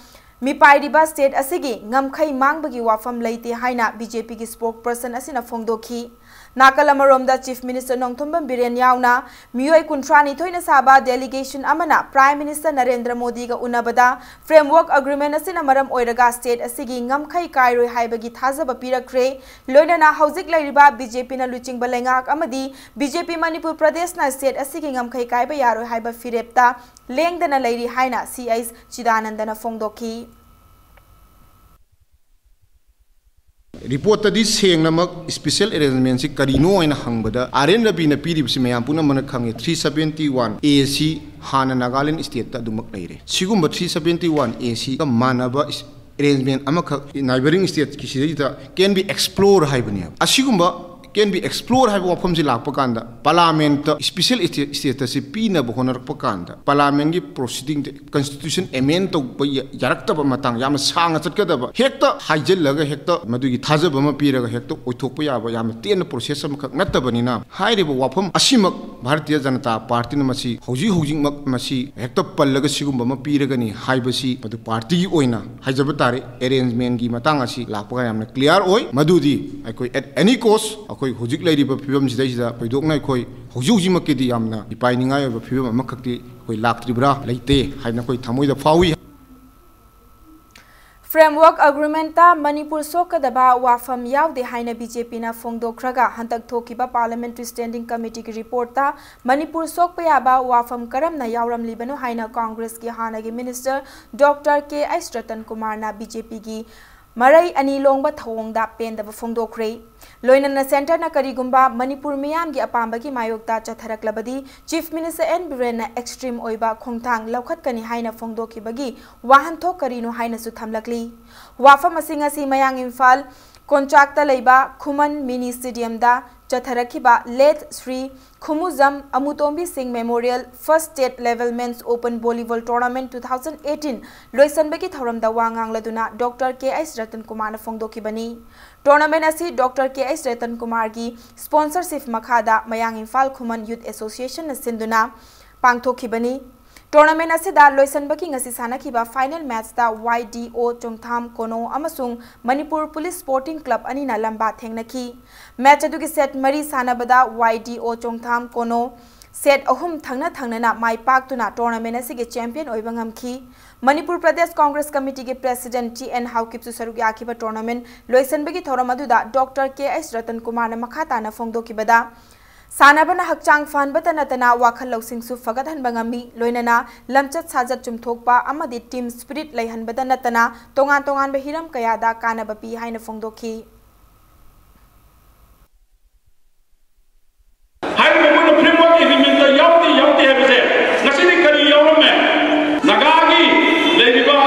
Mipairiba state asigi ngamkhai mangbagi wafam leite haina BJP ki spokesperson asina phongdokhi Nakalamaromda Chief Minister Nongthombam Biren yauna miyoi kuntrani thoina saba delegation amana Prime Minister Narendra Modi ga unabada framework agreement asina maram oiraga state asigi ngamkhai kairoi haibagi thazaba pirakre loinana hauzik lairiba BJP na luchingba lengak amadi BJP Manipur Pradesh na state asigi ngamkhai kaiba yaroi haiba firepta lengdana lairi haina CIS Chidanandana phongdokhi Report tadi seng namak special arrangement si karino ina hangbada RN Rabi na piri si mayam puna mana khangi 371 AC hana Nagaland state ta dumak laire sigumba 371 AC ka manaba arrangement amaka neighboring state ki sidita can be explore haibani asigumba can be explore hai wafam si lakpa kanda parliament special status si pina bohonar pakanda parliament gi proceeding constitution amend to yarakta ba matang yam sanga chatkada ba hekta haijel laga hekta madu gi thaja ba ma piraga hekta oithokpa ya ba yam ten process am khak natta banina haire ba wafam asimak bharatiya janata party na masi hoji mak masi hekta pallaga sigum ba ma piraga ni haibasi madu party gi oina haijaba tare arrangement gi matang asi lakpa yam clear oi madudi akoi at any cost hujik lairiba phibam sidaisida paidoknai khoi hujiji makedi yamna ipainingai ba phibam amakakti koi laktribra leite haina koi thamoida fawi Framework agreement ta Manipur sokadaba wafam yaude haina BJP na phongdokraga hantak thokiba Parliamentary Standing Committee ki report ta Manipur sokpayaba wafam karam na yauram libano haina Congress ki hana gi Minister Dr. K.I. Ratan Kumar na BJP gi Marai ani longba thongda pendaba phongdokre loinana center na karigumba Manipur miyam gi apamba gi mayokta chatharaklabadi Chief Minister N Biren na extreme oiba khongthang laukhat kani haina phongdoki bagi wahan thok karino haina su thamlakli wafam asinga si mayang Imphal contracta leiba Khuman Mini Stadium da Chatharakhiba late Sri Khumuzam Amutombi Singh Memorial First State Level Men's Open Volleyball Tournament 2018 Loisanbeki Thoramda Wangang Laduna Dr. K.S. Ratan Kumar na phongdokibani Tournament asi Dr. K.S. Ratan Kumar gi sponsorship makhada Mayang Imphal Khuman Youth Association na sinduna pangthokibani Tournament asida loisanbaki ngasi sanakhiba final match da YDO Chongtham Kono amasung Manipur Police Sporting Club ani na lamba thengnaki match adugi set mari sanabada YDO Chongtham Kono set ahum thangna na mai pak tuna tournament asigi champion oiba ngamki Manipur Pradesh Congress Committee ke President T.N. Haukip su sarugi akiba tournament loisanbaki thoramadu da Dr. K.S. Ratan Kumar na makhata na phongdokibada Sanabana hakchang fan batanatana wakhal lausing su fagathan bangami loinana lamchat sajat chumthokpa amadi team spirit laihan batanatana tongan behiram kayada kana bapi haina phongdokhi hai momona framework agreement da yauti hebse ngasini kari yaurame nagagi leiba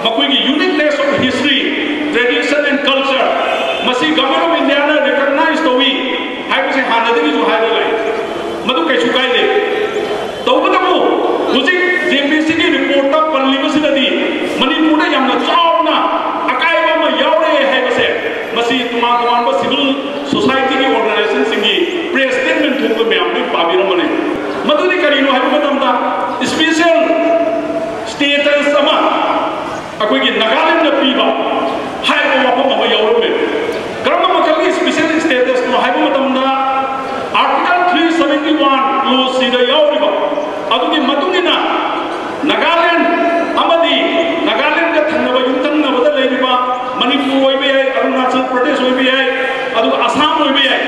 makui gi uniqueness of history tradition and culture masi government of India na recognize to we hai se hanadigi jo hai lai madu kai sukai le तोान civil society की organisation की press statement थोप मैम पाबीरमने मदुदी करीनो है मतमदा स्पेशल स्टेटस अमा अखोगी नागालैंड पीबा हाय वफम अमा यौरमे करम मखलगी स्पेशल स्टेटस नो हाय मतमदा आर्टिकल 371 क्लोज सिदा यौरिबा अदुगी मदुगिना नागालैंड अमदी नागालैंड का थंगबा युंतंगबदा लेरिबा मणिपुर होइबे है अरुणाचल प्रदेश होइबे है अदु असम होइबे है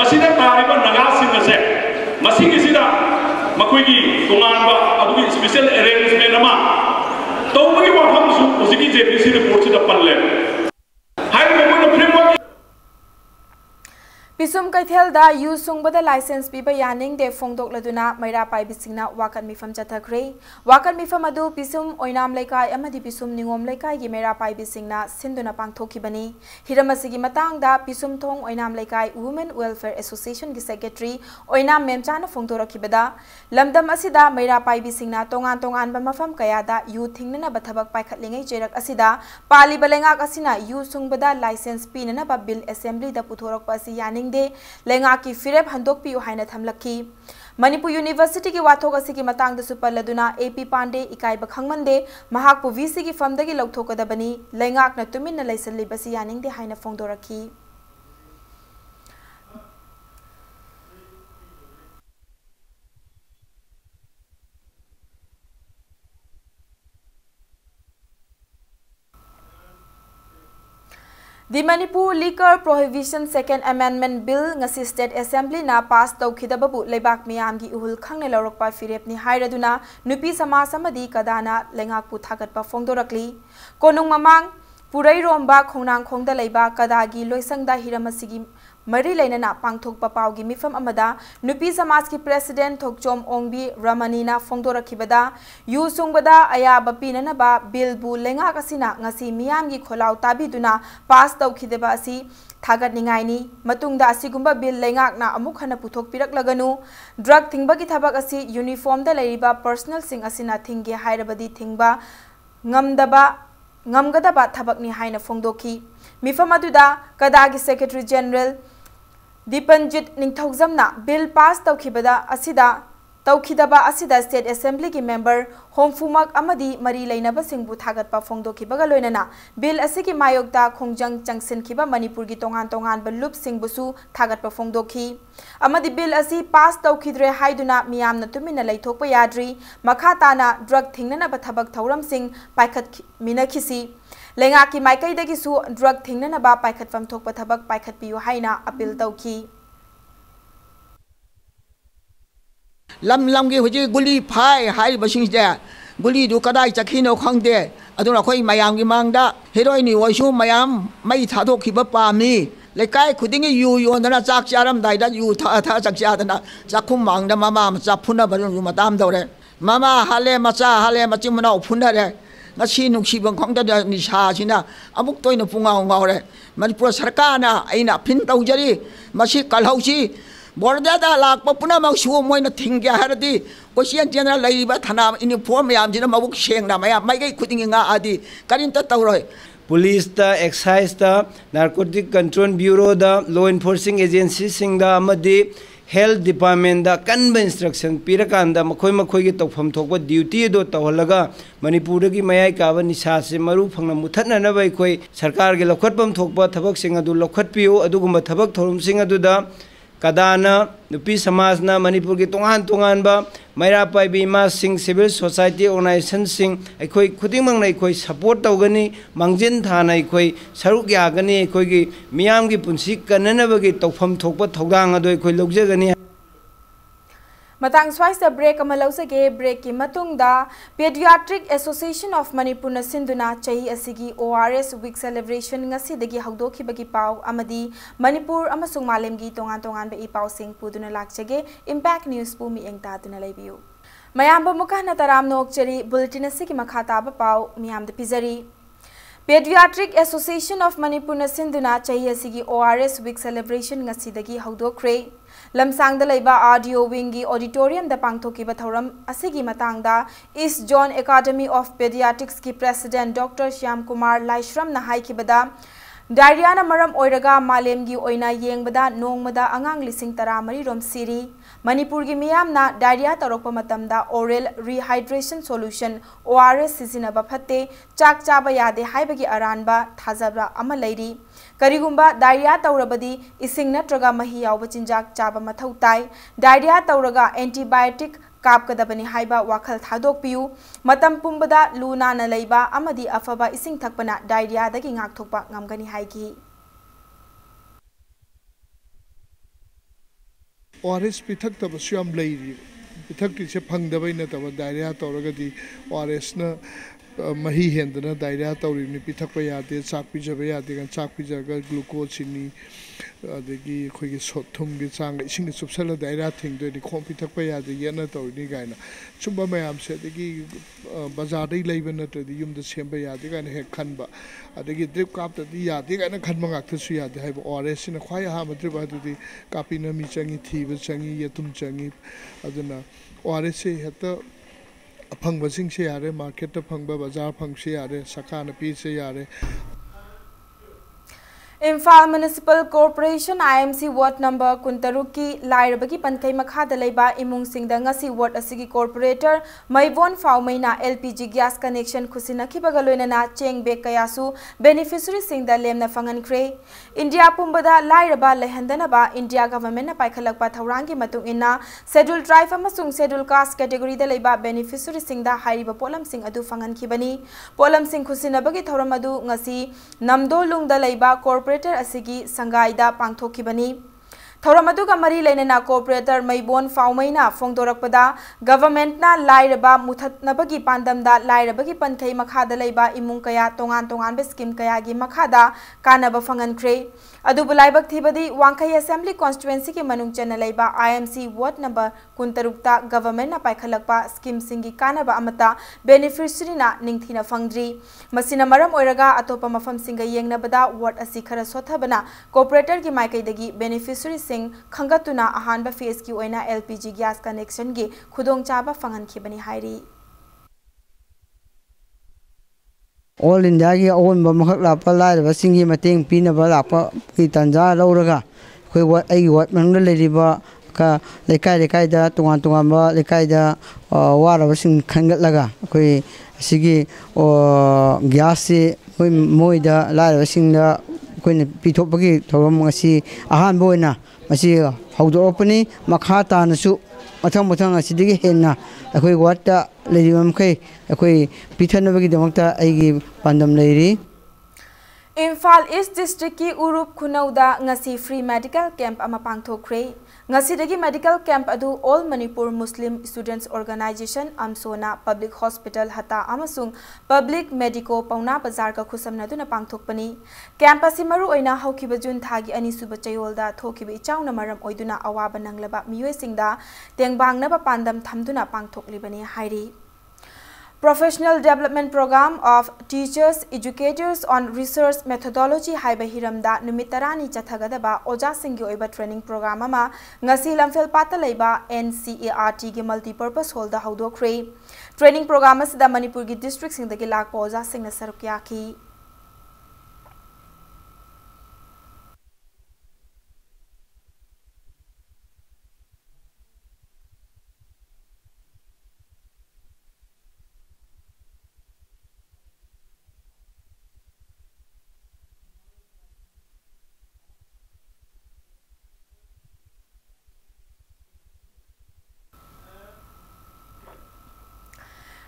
मसिदा तारिबा नागा सिंग से मसिगी सिदा मखोगी तोंगानबा अदुगी स्पेशल अरेंजमेंट अमा तौबगी वाफम सु उसिगी जेपीसी रिपोर्ट सिदा पल्ले हाय मखोना फ्रेमवर्क पिसुम कैथेलदा यू सुंगबदा लाइसेंस पीबा यानिंग दे फोंदोकलदुना मैरा पाइबिसिंगना वाकन मिफम चथखरे वाकन मिफम अदु पिसुम ओइनाम लेकाय अमदि पिसुम निंगोम लेकाय गी मैरा पाइबिसिंगना सिंदुना पांगथोखिबनी हिरमसिगी मतांगदा पिसुम थोंग ओइनाम लेकाय वुमेन वेलफेयर एसोसिएशन गी सेक्रेटरी ओइनाम मेमचाना फोंदोरखिबदा लमदम असिदा मैरा पाइबिसिंगना तोंगान तोंगान मफम कयादा यू थिंगना बथबक पाइखतलिंगै चेरक असिदा पाली बलेंगाक असिना यू सुंगबदा लाइसेंस पीनना बा बिल असेंबली दा पुथोरक पासी यानिंग दे लेंगा की फिरेब हंदोक पियो हाइना थमलखी मणिपुर यूनिवर्सिटी की वाथोक असिगी मतंग दसु पल्लदुना एपी पांडे इकाई बखंगमंदे महाकपु वीसी की फमदगी लौथोकदबनी लेंगाक न तुमिन लैसलिबसी यानिंग दे हाइना फोंदोरखी The Manipur Liquor Prohibition Second Amendment Bill ngasi State Assembly na pass tawkhidababu leibak miyamgi uhul khangne lawrokpa firepni hairaduna nupi sama samadi kadana lengakpu thagatpa fongdorakli konung mamang purai romba khongnang khongda leiba kadagi loisangda hiramasigi मरी लेना पांगथोकपा पाउगी मिफम अमदा नुपी समाज की president Thokchom ओंगबी रमनीना फोंदोरखिबदा you सुंगबदा अयाब पीननबा बिलबु लेंगाक असिना ngasi मियामगी खोलाव ताबिदुना पास तौखिदेबा असि थागतनिंगाइनी मतुंगदा असिगुंबा bill लेंगाकना अमुक हना पुथोक पिरकलगनु drug थिंगबगी थबक असि uniform दा लेरिबा पर्सनल सिंग असिना थिंगे हाइरबदी थिंगबा ngamgadaba thabakni haina phongdoki mifam aduda kadagi secretary general Dipanjit Ningthokjamna bill pass tawkhibada asida tawkhidaba asida state assembly ki member homfumak amadi mari leinaba singbu thagatpa phongdokibaga loinana bill asigi mayokda khongjang changsinkhiba manipur gi tongan tongan ba loop singbusu thagatpa phongdoki amadi bill asi pass tawkhidre haiduna miyamna tumina leithokpa yadri makhatana drug thingnana ba thabak thauram sing paikhat minakhisi लेंगा की माइकई सु drug थिंगना बा पाइखतफम थोक थबक पाइखत पियो हाइना appeal तौकी lump lump की हुजी गुली phi high busing दे गुली दु कदाई चखिनो खंगदे अदुना खोई मयाम की मांगदा हेरोइनी वइसु मयाम मई थादोखिबा पामी लेकाय खुदिंग यू योंदना चाक चारम दाइदा यू था चाक चादना चाखुम मांगदा मामा मचा फुना बरु मताम दौरे मामा हाले मचा हाले मचिमना फुनरे ngasi nuksibang khongda ni sa sina amuk toina pungaw ngawre manipur sarkana aina phin tawjari masi kalhausi borda da lakpa puna mak su moina thingya haradi question general laiba thana uniform yam jina mabuk sengna maya mai gai khuding nga adi karin ta tawroi Police da excise da narcotic control bureau da law enforcing agency sing da amadi health department da kanba instruction pirakanda makhoi makhoi gi tawpham thokba duty do tawhalaga manipur gi mayai ka ba nisa se maru phangna muthatna na bai khoi sarkar gi lokhatpam thokba thabak sing adu lokhatpiu adugumba thabak thorum sing adu da kadana nupi samaj na manipur gi tongan tongan ba maira pai bi ma sing civil society organization sing akhoi khuding mang nai khoi support tawgani mangjin thana akhoi saruk ya gani akhoi gi miyam gi punsi kanana ba gi tawpham thokpa thogdang adu akhoi logjagani matang swaisa break amalausa ge break ki matungda pediatric association of manipur na sinduna chahi asigi ors week celebration ngasi dagi hawdoki bagi paw amadi manipur amasung malem gi tongan tongan be ipaw sing puduna lakchage impact news pu mi engta tuna lebiu mayam ba mukana taram nokchari bulletin asigi makhata ba paw miyam de pizari Pediatric Association of Manipur na sinduna chahi asigi ORS week celebration ngasi dagi hawdokre lamsang da leiba audio wing gi auditorium da pangthoki ba thoram asigi matangda East Zone Academy of Pediatrics ki president Dr. Shyam Kumar Laishram na haikibada diarrhoea मरम ओइरगा मालेमगी ओइना येंगबदा नोंगमदा आंगांग लिसिंग तरा मरी रोम सिरी मणिपुर की मियामना diarrhoea तौरप मतमदा oral rehydration solution ORS सिजिनबा फत्ते चाक चाबा यादे हाइबगी अरानबा थाजबा अमा लैरी करिगुंबा डायरिया तौरबदी इसिंग नत्रगा मही यावब चिंजाक चाबा मथौ ताई डायरिया तौरगा एंटीबायोटिक कापकदबनी हाइबा वाखल थादोकपियु मतम पुंबदा लूना न लैबा अमदी अफबा इसिंग थकपना डायरिया दगी ngakthokpa ngamgani haigi ORS पिथक तब स्वयं लैरी पिथक से फंगदबई नतब डायरिया तौरगदी ORS न मही हेंदना डायरिया तौरिनी पिथक यादे चाक पिजब यादे चाक पिजगा ग्लूकोज चीनी अदगी अखोगी सोथुम की चांग इसिंग सुपसल डायरिया थिंगदोनी खोम पिथक यादे येना तौरिनी गायना चुम्बा मयाम से अदगी बाजार लैब नत्रदि युमद सेंब यादे गायना हेक खनबा अदगी ड्रिप कापतदि यादे गायना खनबा गाक्तसु यादे हाइब ORS सिना ख्वाय हाम ड्रिप अदुदि कापिना मी चंगी थीब चंगी यतुम चंगी अदुना ORS से हेत फंग से यारे मार्केट फंग बाजार फंग से यारे सकान पी से यारे Imphal municipal corporation IMC ward number कुंतरुक की लाइरबगी पनखै मखादा लेबा इमुंग सिंगदा ngasi वार्ड असigi कॉर्पोरेटर मैबोन फाउमैना LPG गैस कनेक्शन खुसिनखिबगा लोइनना चेंग बेग कयासु बेनिफिशियरी सिंगदा लेमना फंगनख्रे इंडिया पुंबदा लाइरबा लेहंदनबा इंडिया गवर्नमेंट ना पाइखलकपा थौरांगी मतुंग इना शेड्यूल ट्राइब अमसुंग शेड्यूल कास्ट कैटेगरी दा लेबा बेनिफिशियरी सिंगदा हाइरिबा पोलम सिंग अदु फंगनखिबनी पोलम सिंग खुसिनबगी थौरम अदु ngasi नमदोलुंगदा लेबा कॉर्पोरेटर असिगी संगाइदा पांगथोखिबनी थौरम अदुगा मरी लेनेना कॉर्पोरेटर मैबोन फाउमैना फोंदोरकपदा गवर्नमेंटना लाइरबा मुथतनबगी पांदमदा लाइरबगी पनखै मखादा लेबा इमुंग कया तोंगान तोंगान स्कीम कयागी मखादा कानबा फंगनख्रे अदुबु लाइबक थिबदी वांखै असेंबली कॉन्स्टिट्युएंसी के मनुंग चना लेबा IMC वार्ड नंबर कुंतरुकता गवर्नमेंट ना पाइखलकपा स्कीम सिंगी कानबा अमता बेनिफिशियरी ना निंगथिना फंगद्री मसिना मरम ओइरगा अतोपा मफम सिंगा येंगनबदा वार्ड असि खरा सोथबना कॉर्पोरेटर की माइकैदगी बेनिफिशियरी सिंग खंगतुना अहानबा फेस की ओइना LPG गैस कनेक्शन गे खुदोंग चाबा फंगनखिबनी हाइरी ऑल इंडिया की अवनब मखक लाप लाइरब सिंगी मतेंग पीनब लाप की तंजा लौरगा कोई वाट मंगल लेरिबा का लेकाय लेकाय दा तोंगान तोंगान लेकाय दा वारब सिंग खंगतलगा कोई सिगी गैस से कोई मोइदा लाइरब सिंगदा कोई पीथोपगी थौरम ngasi अहान बोइना मसी हौदोपनी मखा तानसु मथंग मथंग असिदगी हेन्ना अखोई वाटता लेरिमखै अखोई पिथनबगी दमकता आइगी पांदम लेरी इम्फाल ईस्ट डिस्ट्रिक्ट की उरुप खुनौदा ngasi फ्री मेडिकल कैंप अमा पांगथोखरे ngasi मेडिकल कैंप अदु all Manipur Muslim students organisation अमसोना पब्लिक हॉस्पिटल हता अमसुंग पब्लिक मेडिको पौना बाजार का खुसमनदुना पांगथोकपनी कैंप असि मरु ओइना हौखिबा जुन थागी अनिसुबा चयोलदा थोखिबा इचाउना मरम ओइदुना अवाबा नंगलबा मियोइसिंगदा तेंगबांगनबा पांदम थमदुना पांगथोकलिबनी हाइरी Professional Development Program of Teachers Educators on Research Methodology haiba hiramda numit tarani chathagadaba oja singgi oiba training program ama ngasi lamfel pata leiba NCART gi multipurpose hall da haudokre training program asida Manipur gi district sing dagi lakpa oja singna saruk yaki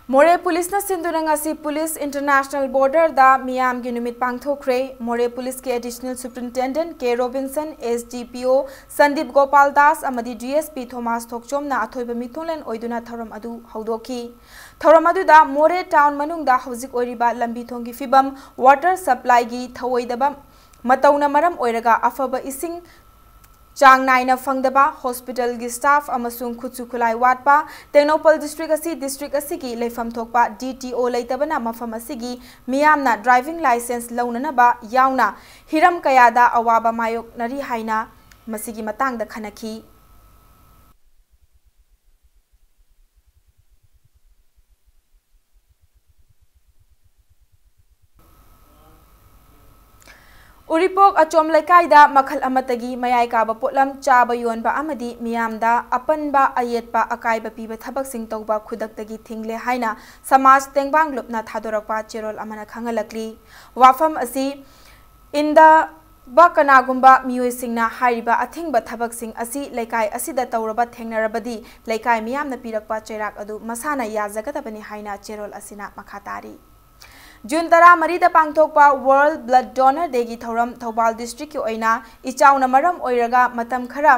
more police न सिंधुरंगासी police international border दा मियाम की निमित पांगथोखरे मोरे police के additional superintendent के Robinson SDPO Sandeep Gopal Das अमदी DSP Thomas Thokchom ना अथोइब मिथुलेन ओइदुना थरम अदु हौदोखी थरम अदुदा मोरे town मनुंगदा हौजिक ओइरिबा लंबी थोंगी फिबम water supply गी थवोइदबा मतौना मरम ओइरगा अफब इसिंग चांग नाइना फंगदबा हॉस्पिटल की स्टाफ अमसुंग खुचु खुलाई वाटपा टेक्नोपल डिस्ट्रिक्ट असिगी लेफम थोकपा DTO लेतबना मफम असिगी मियामना ड्राइविंग लाइसेंस लौननबा यावना हिरम कयादा अवाबा मायोक नरी हाइना मसिगी मतंगदा खनखी Uripok achom laikaida makhal amatagi mayai kaba potlam chaba yonba amadi miyamda apanba ayetpa akaiba piba thabak sing tawba khudaktagi thingle haina samaj tengbang lupna thadorakpa cherol amana khangalakli wafam asi inda Bakanagumba mioi singna hariba athingba thabak sing asi laikai asida tawraba thengnarabadi laikai miyamna pirakpa chairak adu masana yajagadabani haina cherol asina makhatari June tara marida pangthokpa World Blood Donor Day gi thoram Thobal District ki oina ichauna maram oiraga matam khara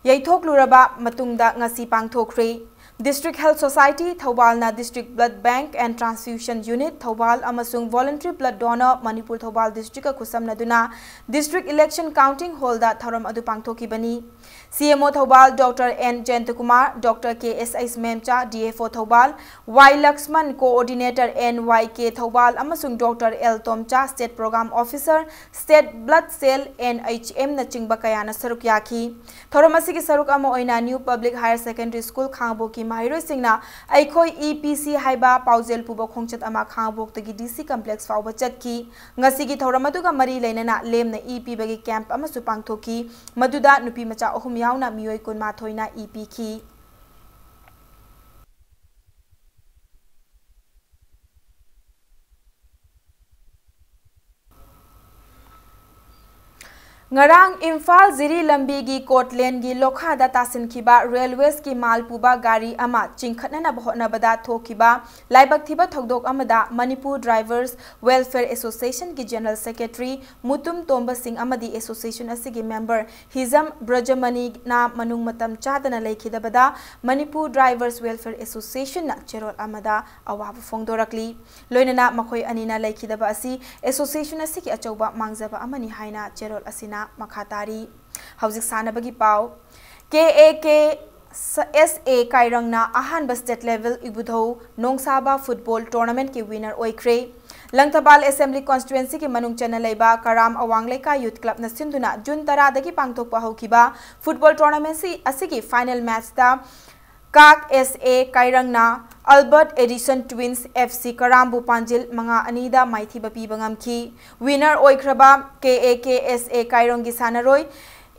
yaithokluraba matungda ngasi pangthokre District Health Society Thobalna District Blood Bank and Transfusion Unit Thobal amasung Voluntary Blood Donor Manipur Thobal District kusamnaduna District Election Counting Hall da thoram adu pangthokibani CMO Thobal Dr. N. Jentakumar, Dr. K.S.S. Memcha, DFO Thobal, Y. Laxman, Coordinator NYK Thobal, amasung Dr. L. Tomcha, State Program Officer, State Blood Cell, NHM na chingba kayana saruk yaki. Thoramasigi saruk amo oina New Public Higher Secondary School Khangbo ki mahiro singna aikoi EPC haiba pauzel pubo khongchat ama Khangbok tagi DC Complex fauba chatki. Ngasigi thoramaduga mari leinana lemna EP bagi camp amasu pangthoki. Maduda nupi macha ohum yauna miyoi kun mathoina EP ki Ngarang Imphal Ziri Lambi gi Kotlen gi Lokha da tasin khiba Railways ki malpuba gari ama chingkhatna bahona bada thokiba laibak thiba thokdok amada Manipur Drivers Welfare Association ki General Secretary Mutum Tomba Singh amadi Association asigi member Hizam Brajamani na manung matam chadana laikhida bada Manipur Drivers Welfare Association na cherol amada awab fongdorakli loinana makhoi anina laikhida ba asi association asigi achauba mangjaba amani haina cherol asina Makhatari Hauzik Sanabagi Pau KAK SA Kairangna Ahanba State Level Ibudho Nongsaba Football Tournament ki winner oikre Langtabal Assembly Constituency ki manung chana leiba Karam Awangleka Youth Club na sinduna June tara dagi pangthokpa hokiba football tournament si asigi final match ta Kak SA Kairangna Albert Edison Twins FC Karambu Panjil Manga Anida Maithiba Pibangam ki winner oikraba KAKSA Kairongi Sanaroi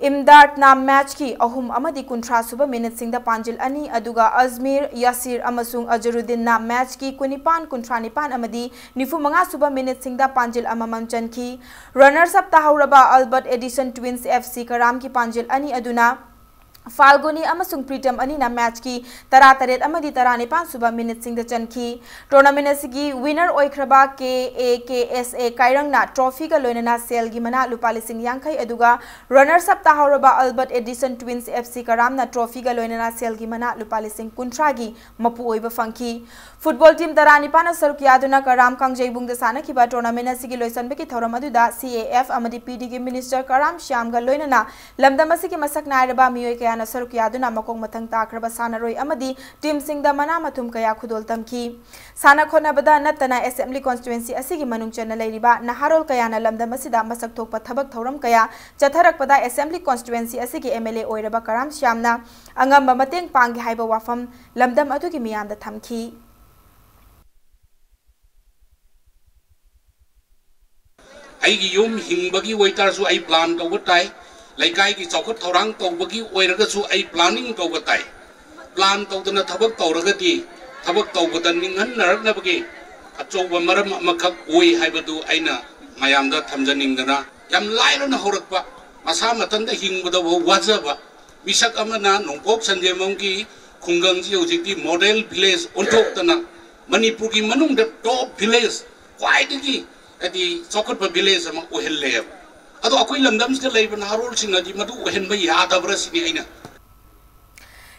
Imdart na match ki ahum amadi kuntra suba minute singda Panjil ani aduga Azmir Yasir amasung Ajaruddin na match ki kunipan kuntra nipan amadi nifu manga suba minute singda Panjil amamam chan ki runners up tahauraba Albert Edison Twins FC Karam ki Panjil ani aduna Falguni amasung Pritam ani na match ki tara taret amadi tara nipan suba minute singda chan ki tournament asigi winner oikraba KAKSA Kairang na trophy ga loinana sel gi mana lupali sing yangkai aduga runners up tahauraba Albert Edison Twins FC Karam na trophy ga loinana sel gi mana lupali sing kuntra gi mapu oiba fangki football team tara nipan saruk yaduna Karam Kangjebung da sana ki ba tournament asigi loisan be ki thoram aduda CAF amadi PD gi minister Karam Shyam ga loinana lamdam asigi masak nairaba miyoi kaya na saruk yaduna makong matang takraba sanaroi amadi team singda mana mathum kaya khudol tamki sana khona bada natana assembly constituency asigi manung chana leiriba naharol kaya na lamdam asida masak thokpa thabak thoram kaya chatharak pada assembly constituency asigi MLA oiraba Karam Shyamna angamba mateng panggi haiba wafam lamdam adugi miyamda thamki aigi yum hingbagi waiter su ai plan ko tai Laikai ki chokot thorang tawbagi oiraga su ai planning tawbatai plan tawdana thabak tawragati thabak tawbadan ninghan naraknabagi achouba maram amakak oi haibadu aina mayamda thamjaningdana yam lairana horakpa masa matanda hingbada wajaba misak amana nongpok sanjemongki khungangji hojikti model village ontoktana Manipur ki manungda top village kwaidagi ati chokot village ama ohelle Ado akoi lamdam sida leiban harol singa di madu henba yadabra sini aina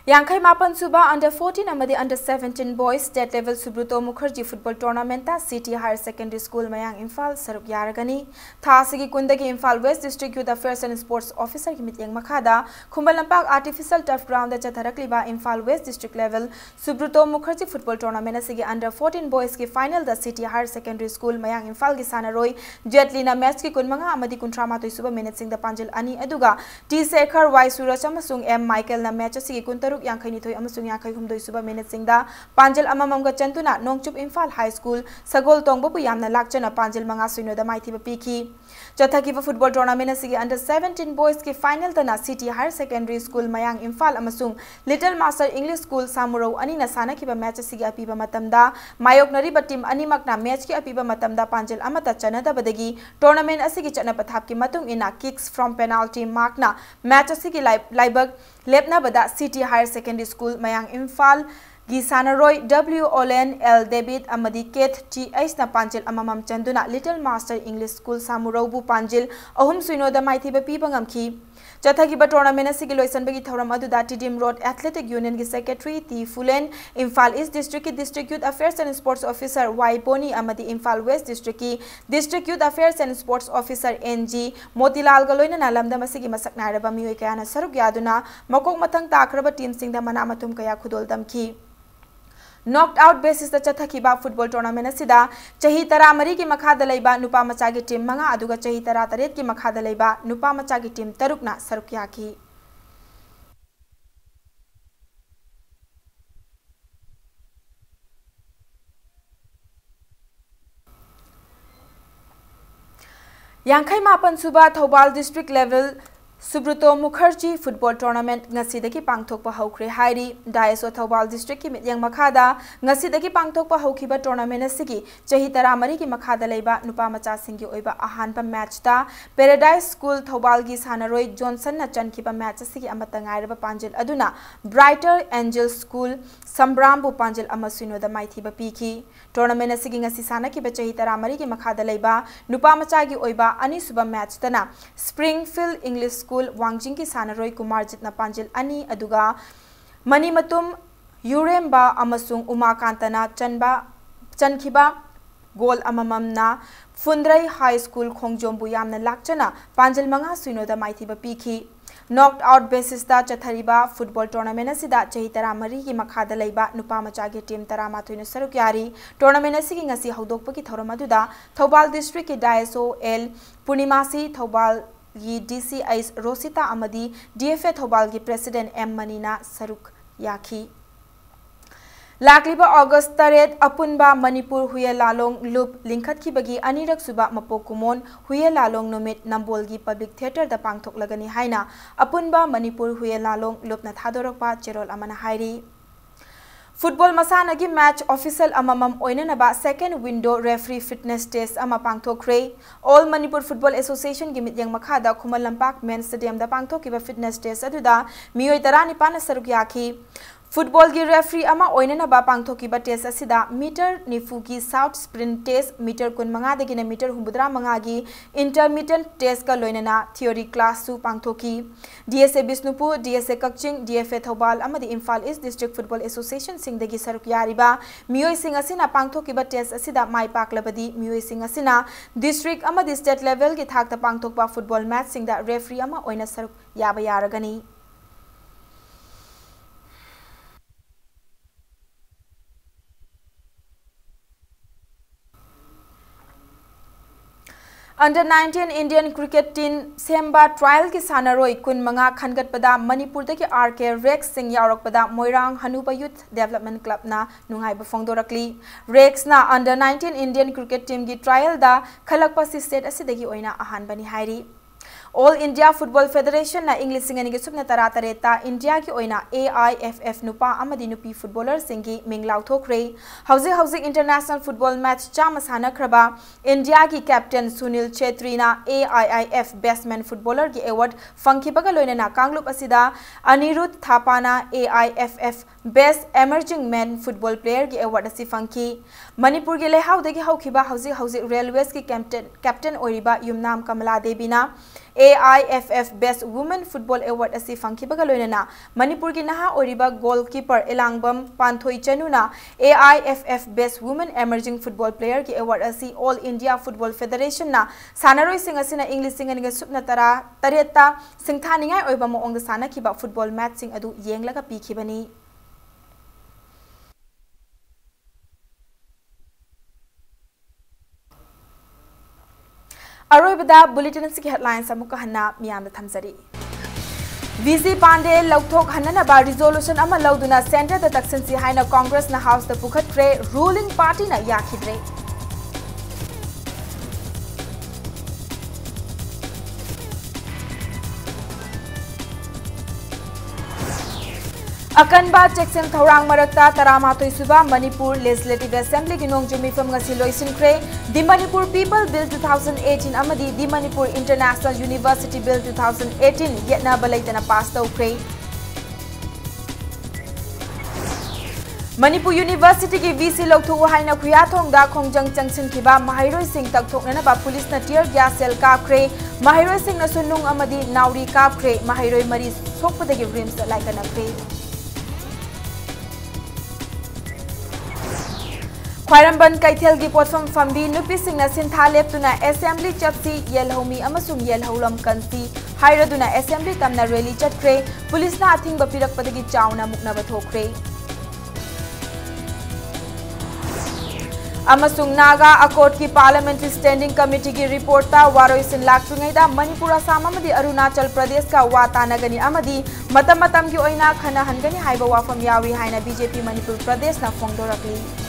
Yangkai Mapan Suba under 14 amadi under 17 boys state level Subruto Mukherjee football tournament ta City Higher Secondary School Mayang Imphal saruk yaragani thasigi kundagi Imphal West District Youth Affairs and Sports Officer ki mityang makhada Khumbalampak artificial turf ground da chatharakliba Imphal West District level Subruto Mukherjee football tournament asigi under 14 boys ki final da City Higher Secondary School Mayang Imphal gi sanaroi jetlina match ki kunmanga amadi kuntrama toi suba minute sing da Panjil ani aduga T Sekhar Y Suraj amasung M Michael na match asigi kuntaru Yangkai ni thoi amasung yangkai humdoi suba minute singda Panjil amamam ga chantuna Nongchup Imphal High School Sagol Tongbo pu yamna lakchana Panjil manga suino da maithiba piki चथकीब football tournament असगी under 17 boys की final तना city higher secondary school Mayang Imphal अमसुंग little master English school सामुरौ अनीना सानकीब match असगी अपीब मतमदा मायोकनरीब टीम अनीमकना मैच की अपीब मतमदा पांजल अमता चनदबदगी टूर्नामेंट असगी चना पथाप की मतुंग इना किक्स फ्रॉम पेनाल्टी मार्कना मैच असगी लाइबक लेपनाबदा city higher secondary school Mayang Imphal गी सानरोय W ओलेन L डेविड अमदी केथ TH ना पांजिल अममम चंदुना लिटिल मास्टर इंग्लिश स्कूल सामुरौबु पांजिल अहुम सुइनोदा माइथिबा पीबंगमखी चथकीब टूर्नामेंट असगी लोइसनबगी थौरम अदुदा टिडिम रोड एथलेटिक यूनियन की secretary T Phulen Imphal East district की district youth affairs and sports officer Y Poni अमदी इम्फाल वेस्ट डिस्ट्रिक्ट की district youth affairs and sports officer NG Motilal गलोइना लमदम असगी मसक नायरबा मियोय कयाना सरुक यादुना मकोक मथंग ताखरबा टीम सिंगदा मना मथुम कया खुदोलदमखी नॉक्ड आउट बेसिस चथकीबा फुटबॉल टूर्नामेंट असिदा चही 13 की मखादा लैबा नुपा मचा की टीम 5 अदुगा चही 13 की मखादा लैबा नुपा मचा की टीम 3 ना सरुक याखी यांखै मापन सुबा Thoubal district level Subroto Mukherjee football tournament ngasi पांगथोकपा हौख्रे हाइरी डायसो थौबाल डिस्ट्रिक्ट की मित्यंग मखादा ngasi पांगथोकपा हौखिबा टूर्नामेंट असगी चही 13 की मखादा लैबा नुपा मचा सिंगी ओइबा अहानबा मैच ता पैराडाइज स्कूल थौबाल की सानरोय जॉनसन ना चनखिबा मैच असगी अमता ngairaba पांजिल अदुना ब्राइटर एंजल स्कूल संब्रामबु पांजिल अमसुइनोदा माइथिबा पीखी टूर्नामेंट असगी ngasi सानखिबा चही 13 की मखादा लैबा नुपा मचा की ओइबा अनिसुबा मैच तना स्प्रिंगफील्ड इंग्लिश स्कूल वांगजिंग की सानरोय कुमार जितना पांजिल अनि अदुगा मनीमतुम यूरेम्बा अमसुंग उमाकांतना चनखिबा गोल अमममना फुंद्रई हाई स्कूल खोंगजोंबु यामना लाक्चना पांजिल मंगा सुइनोदा माइथिबा पीखी नॉक्ड आउट बेसिस दा चथरीबा फुटबॉल टूर्नामेंट असिदा चही 13 की मखादा लैबा नुपा मचा की टीम 13 सरुक यारी टूर्नामेंट असगी ngasi हौदोकपकी थौरम अदुदा थौबाल डिस्ट्रिक्ट की डायसो एल पूर्णिमासी थौबाल की DCI रोसिता अमदी DFA थौबाल की प्रेसिडेंट M मनीना सरुक याखी लाकलिबा अगस्त 3 अपुनबा मणिपुर हुए लालोंग लुप लिंखतखिबगी अनिरक सुबा मपोक कुमोन हुए लालोंग नुमित नंबोल की पब्लिक थिएटर दा पांगथोकलगनी हाइना अपुनबा मणिपुर हुए लालोंग लुपना थादोरकपा चेरोल अमना हाइरी फुटबॉल मसाना की मैच ऑफिशियल अममम ओइननबा second window referee fitness test अमा पांगथोखरे ऑल मणिपुर फुटबॉल एसोसिएशन की मित्यंग मखादा खुमल लंपाक मेन स्टेडियम दा पांगथोकिबा फिटनेस टेस्ट अदुदा मियोय 19 सरुक याखी फुटबॉल की रेफरी अमा ओइननबा पांगथोकिबा टेस्ट असिदा मीटर निफु की साउथ स्प्रिंट टेस्ट मीटर 15 दगिना मीटर 85 की इंटरमीडिएट टेस्ट का लोइनना थियोरी क्लास सु पांगथोकी DSA Bishnupur DSA Kakching DFA Thoubal अमदी Imphal East district football association सिंगदगी सरुक यारिबा मियोय सिंग असिना पांगथोकिबा टेस्ट असिदा माई पाकलबदी मियोय सिंग असिना डिस्ट्रिक्ट अमदी स्टेट लेवल की थाकता पांगथोकबा फुटबॉल मैच सिंगदा रेफरी अमा ओइना सरुक याबा यारगनी अंडर 19 इंडियन क्रिकेट टीम सेम्बा ट्रायल की सानरोय कुन मंगा खनगतपदा मणिपुर के RK रेक्स सिंह यावरकपदा मोइरांग हनुबा यूथ डेवलपमेंट क्लब ना नुंगाइब फोंदोरकली रेक्स ना अंडर 19 इंडियन क्रिकेट टीम की ट्रायल दा खलकपा स्टेट असिदगी ओइना अहानबनी हाइरी ऑल इंडिया फुटबॉल फेडरेशन ना इंग्लिश सिंगनी के सुपना तरातरेता इंडिया की ओइना AIFF नुपा अमदी नुपी फुटबॉलर सिंगी मिंगलाउ थोखरे हौजिक इंटरनेशनल फुटबॉल मैच चाम सानखरबा इंडिया की कैप्टन सुनील छेत्री ना AIIF बेस्टमैन फुटबॉलर की अवार्ड फंखिबगा लोइना कांगलुप असिदा अनिरुद्ध थापाना AIFF best emerging man football player की अवार्ड असि फंखी मणिपुर के लेहाउदगी हौखिबा हौजिक रेलवेज की कैप्टन ओरिबा युमनाम कमला देवीना AIFF best women football award असि फंखिबगा लोइना मणिपुर की नहा ओरिबा गोलकीपर एलांगबम पांथोई चनुना AIFF best women emerging football player की अवार्ड असि ऑल इंडिया फुटबॉल फेडरेशन ना सानरोय सिंग असिना इंग्लिश सिंगनी सुपना तरा तरेता सिंथानिंगाय ओइबा मोंग सानखिबा फुटबॉल मैच सिंग अदु येंगलगा पीखिबनी अरोइबदा बुलेटिन की हेडलाइंस अमुक हन्ना मियाम थमजरी VG पांडे लौथोक हन्ननबा रिजोल्यूशन अमा लौदुना सेंटर द तक्सिनसी हाइना कांग्रेस ना हाउस द पुखत्रे रूलिंग पार्टी ना याखिद्रे अकनबा चेक्सन थौरांग मरक्ता तरामाथोई सुबा मणिपुर लेजिस्लेटिव असेंबली की नोंगजु मिफम ngasi loisinkhre the Manipur People Bill 2018 amadi the Manipur International University Bill 2018 yetna balaitana pass tawkhre Manipur University की VC लोगथु हाइना खुयाथोंगदा खोंजंग चंगसिनखिबा माहिरोय Singh तकथोकनबा police न tier gas cell कापख्रे माहिरोय Singh न सुनुंग अमदी नाउरी कापख्रे माहिरोय मरी सोकपदगी RIMS लाइकनख्रे Khwairamband Keithel की पोटफम फंबी नुपी सिंह सिंथा लेप्तुना असेंबली चपसी येलहोमी अमसुंग येलहोलम कंसी हाइरदुना असेंबली तमना रैली चटख्रे पुलिस ना अथिंग बपिरकपदगी चावना मुकनब थोख्रे अमसुंग नागा अकोट की पार्लियामेंट्री स्टैंडिंग कमिटी की रिपोर्ट ता वारोइसिन लाक्ट्रिंगैदा मणिपुर असम अमदी अरुणाचल प्रदेश का वातानगनी अमदी मतम मतम की ओइना खना हनगनी हाइबा वाफम यावी हाइना बीजेपी मणिपुर प्रदेश ना फोंदोरकली